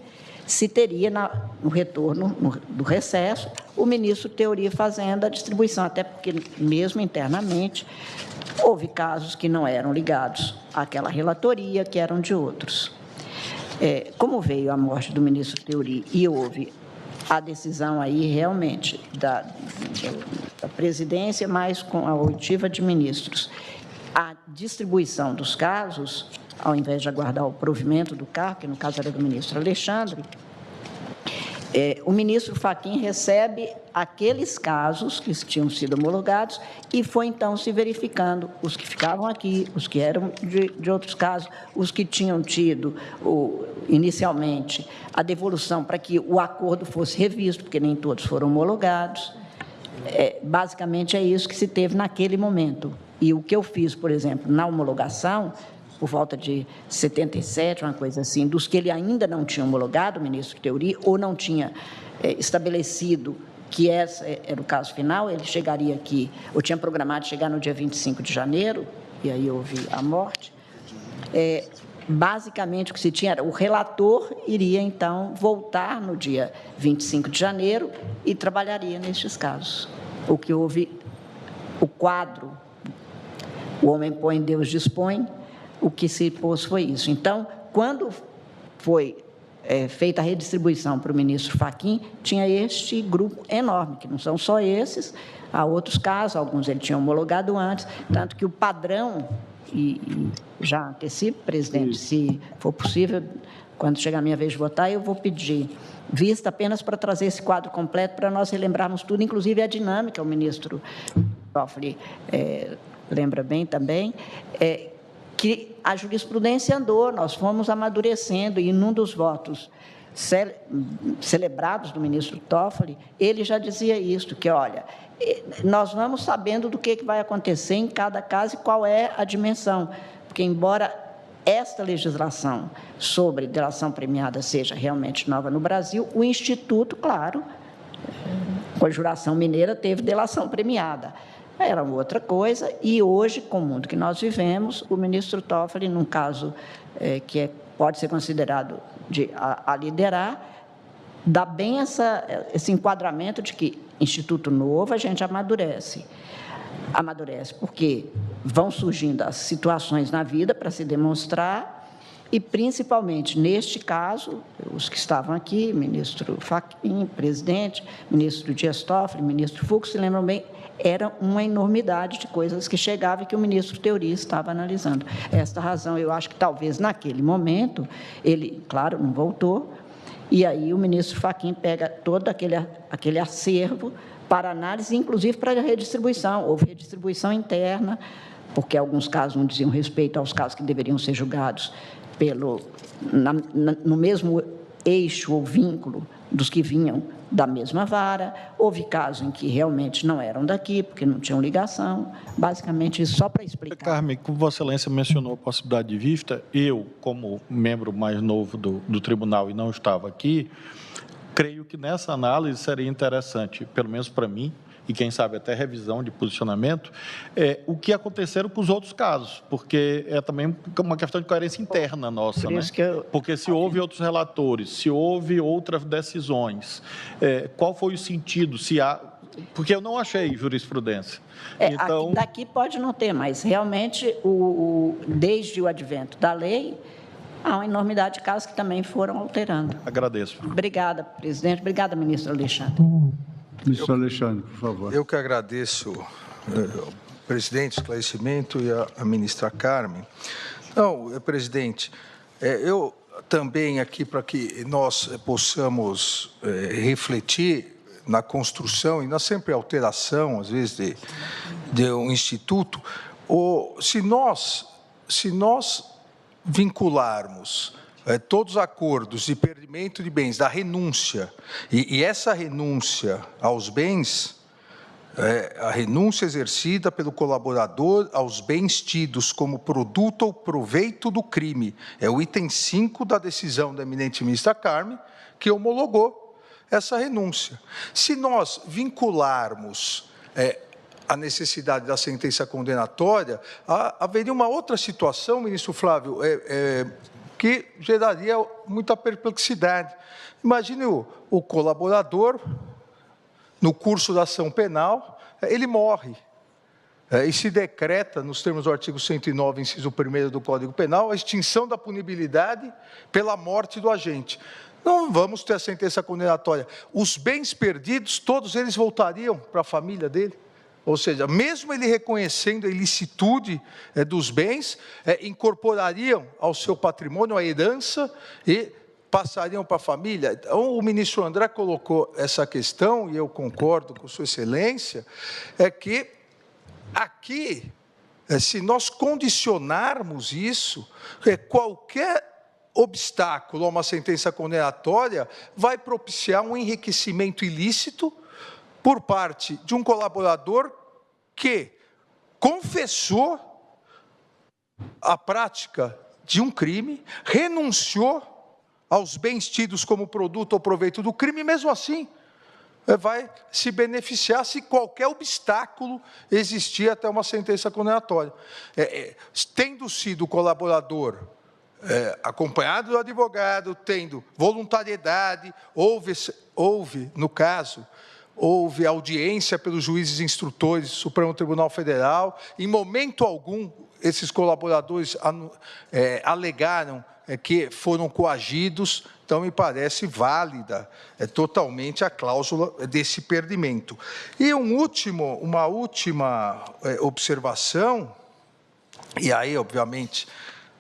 se teria, no retorno do recesso, o ministro Theory fazendo a distribuição, até porque, mesmo internamente, houve casos que não eram ligados àquela relatoria, que eram de outros. Como veio a morte do ministro Theory e houve a decisão aí, realmente, da presidência, mais com a oitiva de ministros, a distribuição dos casos, ao invés de aguardar o provimento do cargo, que no caso era do ministro Alexandre, o ministro Fachin recebe aqueles casos que tinham sido homologados e foi, então, se verificando os que ficavam aqui, os que eram de outros casos, os que tinham tido, inicialmente, a devolução para que o acordo fosse revisto, porque nem todos foram homologados. Basicamente, é isso que se teve naquele momento. E o que eu fiz, por exemplo, na homologação, por volta de 77, uma coisa assim, dos que ele ainda não tinha homologado, o ministro Theory, ou não tinha estabelecido que esse era o caso final, ele chegaria aqui, ou tinha programado chegar no dia 25 de janeiro, e aí houve a morte. Basicamente, o que se tinha era, o relator iria, então, voltar no dia 25 de janeiro e trabalharia nestes casos. O que houve, o quadro, o homem põe, Deus dispõe, o que se pôs foi isso. Então, quando foi feita a redistribuição para o ministro Fachin, tinha este grupo enorme, que não são só esses, há outros casos, alguns ele tinha homologado antes, tanto que o padrão, e já antecipo, presidente, se for possível, quando chegar a minha vez de votar, eu vou pedir vista apenas para trazer esse quadro completo, para nós relembrarmos tudo, inclusive a dinâmica, o ministro Toffoli lembra bem também, que a jurisprudência andou, nós fomos amadurecendo, e num dos votos celebrados do ministro Toffoli, ele já dizia isso, que, olha, nós vamos sabendo do que vai acontecer em cada caso e qual é a dimensão, porque, embora esta legislação sobre delação premiada seja realmente nova no Brasil, o Instituto, claro, Conjuração Mineira teve delação premiada. Era outra coisa, e hoje, com o mundo que nós vivemos, o ministro Toffoli, num caso que pode ser considerado a liderar, dá bem esse enquadramento de que Instituto Novo a gente amadurece, porque vão surgindo as situações na vida para se demonstrar, e principalmente neste caso, os que estavam aqui, ministro Fachin, presidente, ministro Dias Toffoli, ministro Fux, se lembram bem, era uma enormidade de coisas que chegavam e que o ministro Theory estava analisando. Esta razão, eu acho que talvez naquele momento, ele, claro, não voltou, e aí o ministro Fachin pega todo aquele acervo para análise, inclusive para a redistribuição. Houve redistribuição interna, porque alguns casos não diziam respeito aos casos que deveriam ser julgados no mesmo eixo ou vínculo dos que vinham da mesma vara. Houve casos em que realmente não eram daqui, porque não tinham ligação. Basicamente, isso só para explicar. Carmen, como Vossa Excelência mencionou a possibilidade de vista, eu, como membro mais novo do tribunal e não estava aqui, creio que nessa análise seria interessante, pelo menos para mim, e quem sabe até revisão de posicionamento, o que aconteceram com os outros casos, porque é também uma questão de coerência interna nossa, né? Porque se houve outros relatores, se houve outras decisões, qual foi o sentido, se há... Porque eu não achei jurisprudência. Então... Daqui pode não ter, mas realmente, desde o advento da lei, há uma enormidade de casos que também foram alterando. Agradeço. Obrigada, presidente. Obrigada, ministro Alexandre. Ministro Alexandre, por favor. Eu que agradeço ao presidente, o esclarecimento, e a ministra Carmen. Não, presidente, eu também aqui, para que nós possamos refletir na construção e na sempre alteração, às vezes, de um instituto, se nós vincularmos todos os acordos de perdimento de bens, da renúncia, e essa renúncia aos bens, a renúncia exercida pelo colaborador aos bens tidos como produto ou proveito do crime, é o item 5 da decisão da eminente ministra Carmen, que homologou essa renúncia. Se nós vincularmos a necessidade da sentença condenatória, haveria uma outra situação, ministro Flávio, que geraria muita perplexidade. Imagine o colaborador, no curso da ação penal, ele morre, e se decreta, nos termos do artigo 109, inciso 1º do Código Penal, a extinção da punibilidade pela morte do agente. Não vamos ter a sentença condenatória. Os bens perdidos, todos eles voltariam para a família dele. Ou seja, mesmo ele reconhecendo a ilicitude dos bens, incorporariam ao seu patrimônio a herança e passariam para a família. Então, o ministro André colocou essa questão, e eu concordo com Sua Excelência, que aqui, se nós condicionarmos isso, qualquer obstáculo a uma sentença condenatória vai propiciar um enriquecimento ilícito por parte de um colaborador que confessou a prática de um crime, renunciou aos bens tidos como produto ou proveito do crime, e mesmo assim vai se beneficiar se qualquer obstáculo existir até uma sentença condenatória. Tendo sido o colaborador acompanhado do advogado, tendo voluntariedade, houve, no caso, houve audiência pelos juízes instrutores do Supremo Tribunal Federal. Em momento algum, esses colaboradores alegaram que foram coagidos, então me parece válida totalmente a cláusula desse perdimento. E uma última observação, e aí, obviamente,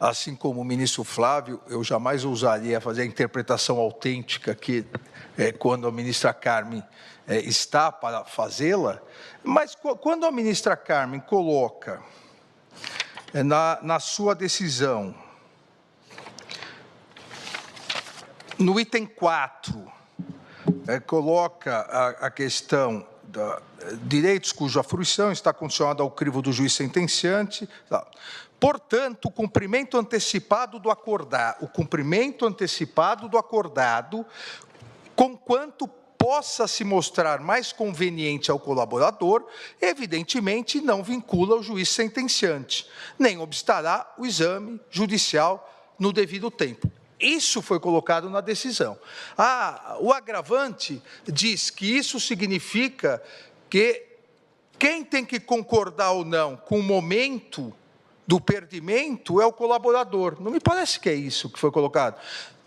assim como o ministro Flávio, eu jamais ousaria fazer a interpretação autêntica que quando a ministra Carmen está para fazê-la, mas quando a ministra Carmen coloca na sua decisão, no item 4, coloca a questão de direitos cuja fruição está condicionada ao crivo do juiz sentenciante. Portanto, o cumprimento antecipado do acordado, conquanto possa se mostrar mais conveniente ao colaborador, evidentemente não vincula o juiz sentenciante, nem obstará o exame judicial no devido tempo. Isso foi colocado na decisão. O agravante diz que isso significa que quem tem que concordar ou não com o momento do perdimento é o colaborador. Não me parece que é isso que foi colocado.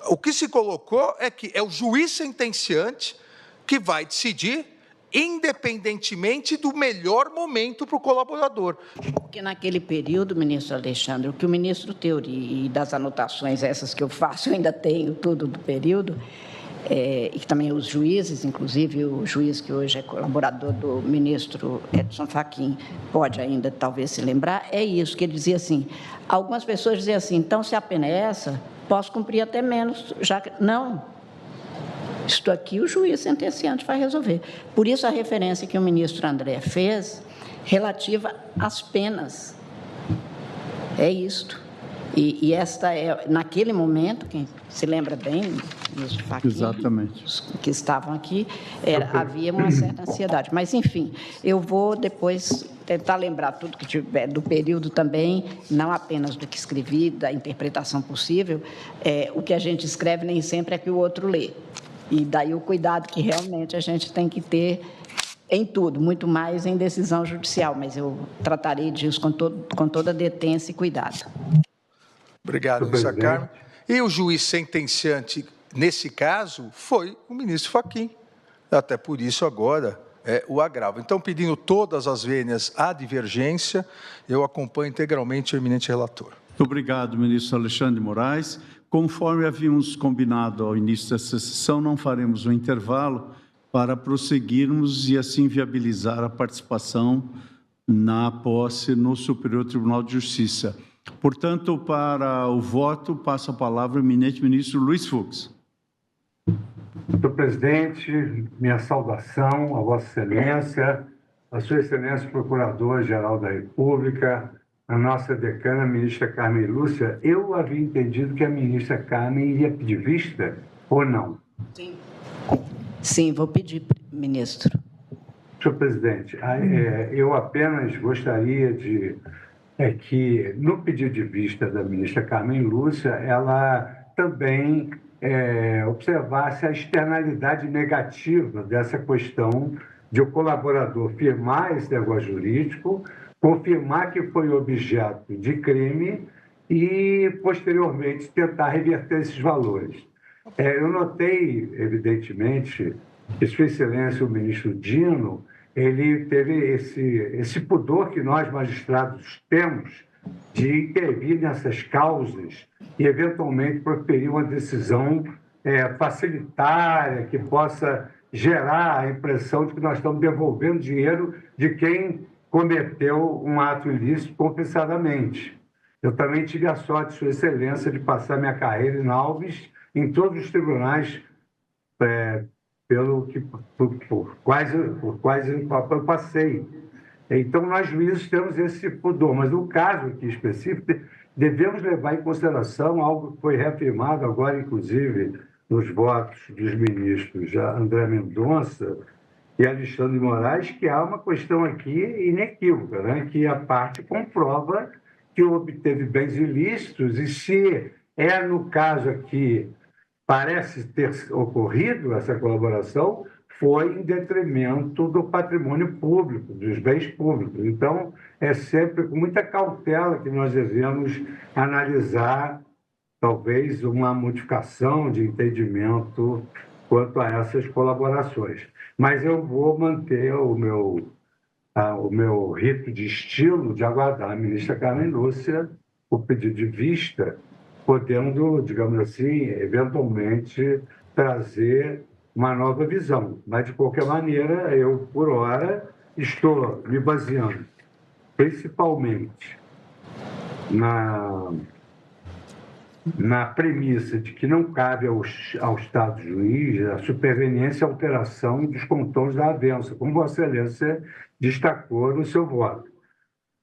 O que se colocou é que é o juiz sentenciante que vai decidir independentemente do melhor momento para o colaborador. Porque naquele período, ministro Alexandre, o que o ministro Theori e das anotações essas que eu faço, eu ainda tenho tudo do período, e que também os juízes, inclusive o juiz que hoje é colaborador do ministro Edson Fachin, pode ainda talvez se lembrar, é isso, que ele dizia assim, algumas pessoas diziam assim, então se a pena é essa, posso cumprir até menos, já que... Não. Isto aqui o juiz sentenciante vai resolver. Por isso a referência que o ministro André fez relativa às penas. É isto. E esta é, naquele momento, quem se lembra bem, o ministro Fachin, exatamente, os que estavam aqui, havia uma certa ansiedade. Mas, enfim, eu vou depois tentar lembrar tudo que tiver do período também, não apenas do que escrevi, da interpretação possível. O que a gente escreve nem sempre é que o outro lê. E daí o cuidado que realmente a gente tem que ter em tudo, muito mais em decisão judicial, mas eu tratarei disso com toda detência e cuidado. Obrigado, ministra Carmen. E o juiz sentenciante, nesse caso, foi o ministro Fachin. Até por isso, agora, é o agravo. Então, pedindo todas as vênias à divergência, eu acompanho integralmente o eminente relator. Muito obrigado, ministro Alexandre de Moraes. Conforme havíamos combinado ao início dessa sessão, não faremos um intervalo para prosseguirmos e assim viabilizar a participação na posse no Superior Tribunal de Justiça. Portanto, para o voto, passo a palavra ao eminente ministro Luiz Fux. Senhor presidente, minha saudação a Vossa Excelência, a Sua Excelência Procurador-Geral da República, a nossa decana, a ministra Carmen Lúcia. Eu havia entendido que a ministra Carmen iria pedir vista ou não? Sim. Sim, vou pedir, ministro. Senhor presidente, eu apenas gostaria de que, no pedido de vista da ministra Carmen Lúcia, ela também observasse a externalidade negativa dessa questão de o colaborador firmar esse negócio jurídico, confirmar que foi objeto de crime e, posteriormente, tentar reverter esses valores. Eu notei, evidentemente, que Sua Excelência, o ministro Dino, ele teve esse pudor que nós, magistrados, temos de intervir nessas causas e, eventualmente, proferir uma decisão facilitária, que possa gerar a impressão de que nós estamos devolvendo dinheiro de quem cometeu um ato ilícito confessadamente. Eu também tive a sorte, Sua Excelência, de passar minha carreira em Alves, em todos os tribunais por quais eu passei. Então, nós juízes temos esse pudor, mas no caso aqui específico, devemos levar em consideração algo que foi reafirmado agora, inclusive, nos votos dos ministros André Mendonça e Alexandre de Moraes, que há uma questão aqui inequívoca, né? Que a parte comprova que obteve bens ilícitos e, se no caso aqui, parece ter ocorrido essa colaboração, foi em detrimento do patrimônio público, dos bens públicos. Então, é sempre com muita cautela que nós devemos analisar, talvez, uma modificação de entendimento quanto a essas colaborações. Mas eu vou manter o meu rito de estilo de aguardar a ministra Carmen Lúcia o pedido de vista, podendo, digamos assim, eventualmente trazer uma nova visão. Mas, de qualquer maneira, eu, por hora, estou me baseando principalmente na premissa de que não cabe ao Estado juiz a superveniência e alteração dos contornos da avença, como Vossa Excelência destacou no seu voto.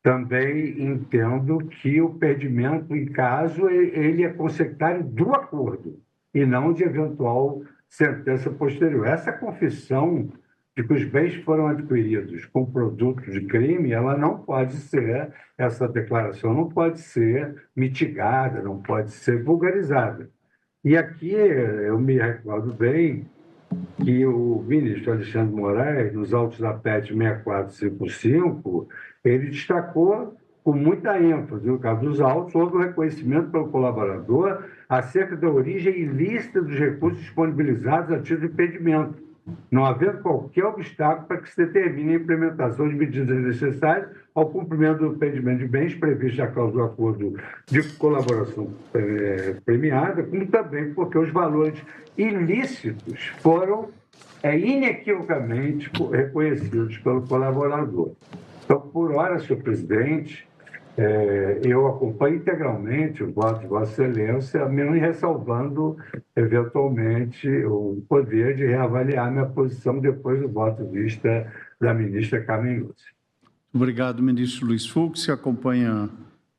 Também entendo que o perdimento em caso ele é consequência do acordo e não de eventual sentença posterior. Essa confissão de que os bens foram adquiridos com produto de crime, ela não pode ser, essa declaração não pode ser mitigada, não pode ser vulgarizada. E aqui eu me recordo bem que o ministro Alexandre Moraes, nos autos da PET 6455, ele destacou com muita ênfase, no caso dos autos, houve o reconhecimento pelo colaborador acerca da origem ilícita dos recursos disponibilizados a título de impedimento, não havendo qualquer obstáculo para que se determine a implementação de medidas necessárias ao cumprimento do impedimento de bens previsto na cláusula do acordo de colaboração premiada, como também porque os valores ilícitos foram inequivocamente reconhecidos pelo colaborador. Então, por hora, senhor presidente, eu acompanho integralmente o voto de Vossa Excelência, mesmo ressalvando, eventualmente, o poder de reavaliar minha posição depois do voto de vista da ministra Carmen Lúcia. Obrigado, ministro Luiz Fux, que acompanha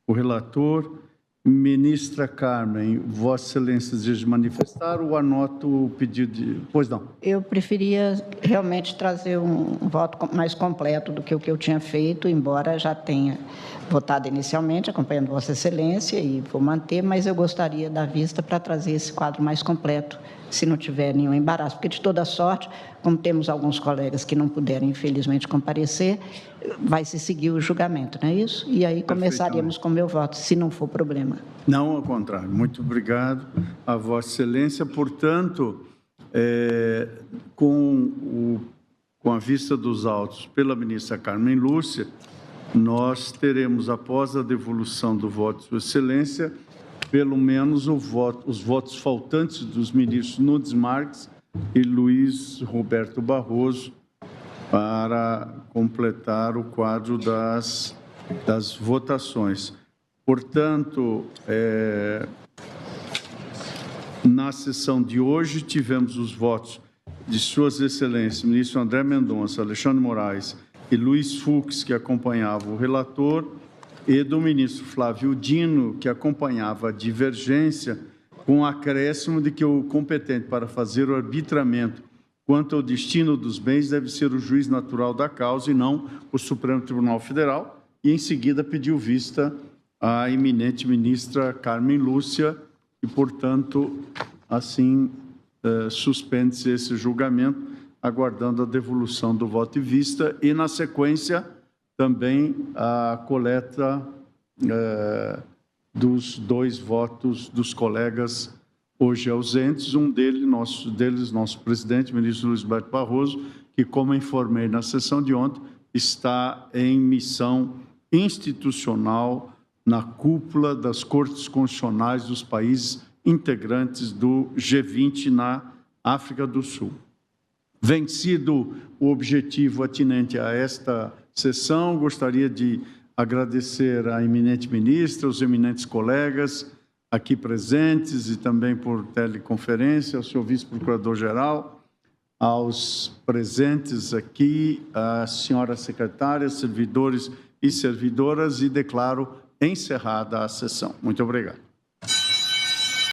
o relator. Ministra Carmen, Vossa Excelência deseja manifestar ou anoto o pedido de... Pois não. Eu preferia realmente trazer um voto mais completo do que o que eu tinha feito, embora já tenha votado inicialmente, acompanhando Vossa Excelência, e vou manter, mas eu gostaria da vista para trazer esse quadro mais completo, se não tiver nenhum embaraço, porque de toda sorte, como temos alguns colegas que não puderam, infelizmente, comparecer, vai se seguir o julgamento, não é isso? E aí começaríamos com o meu voto, se não for problema. Não, ao contrário. Muito obrigado a Vossa Excelência. Portanto, com a vista dos autos pela ministra Carmen Lúcia, nós teremos, após a devolução do voto de Sua Excelência, pelo menos os votos faltantes dos ministros Nunes Marques e Luiz Roberto Barroso para completar o quadro das votações. Portanto, na sessão de hoje, tivemos os votos de Suas Excelências, ministro André Mendonça, Alexandre Moraes e Luiz Fux, que acompanhava o relator, e do ministro Flávio Dino, que acompanhava a divergência, com o acréscimo de que o competente para fazer o arbitramento quanto ao destino dos bens deve ser o juiz natural da causa e não o Supremo Tribunal Federal, e em seguida pediu vista à eminente ministra Carmen Lúcia, e, portanto, assim suspende-se esse julgamento, aguardando a devolução do voto de vista e, na sequência, também a coleta dos 2 votos dos colegas hoje ausentes, um deles, nosso presidente, ministro Luiz Roberto Barroso, que, como informei na sessão de ontem, está em missão institucional na cúpula das cortes constitucionais dos países integrantes do G20 na África do Sul. Vencido o objetivo atinente a esta sessão, gostaria de agradecer à eminente ministra, aos eminentes colegas aqui presentes e também por teleconferência, ao senhor vice-procurador-geral, aos presentes aqui, à senhora secretária, servidores e servidoras, e declaro encerrada a sessão. Muito obrigado.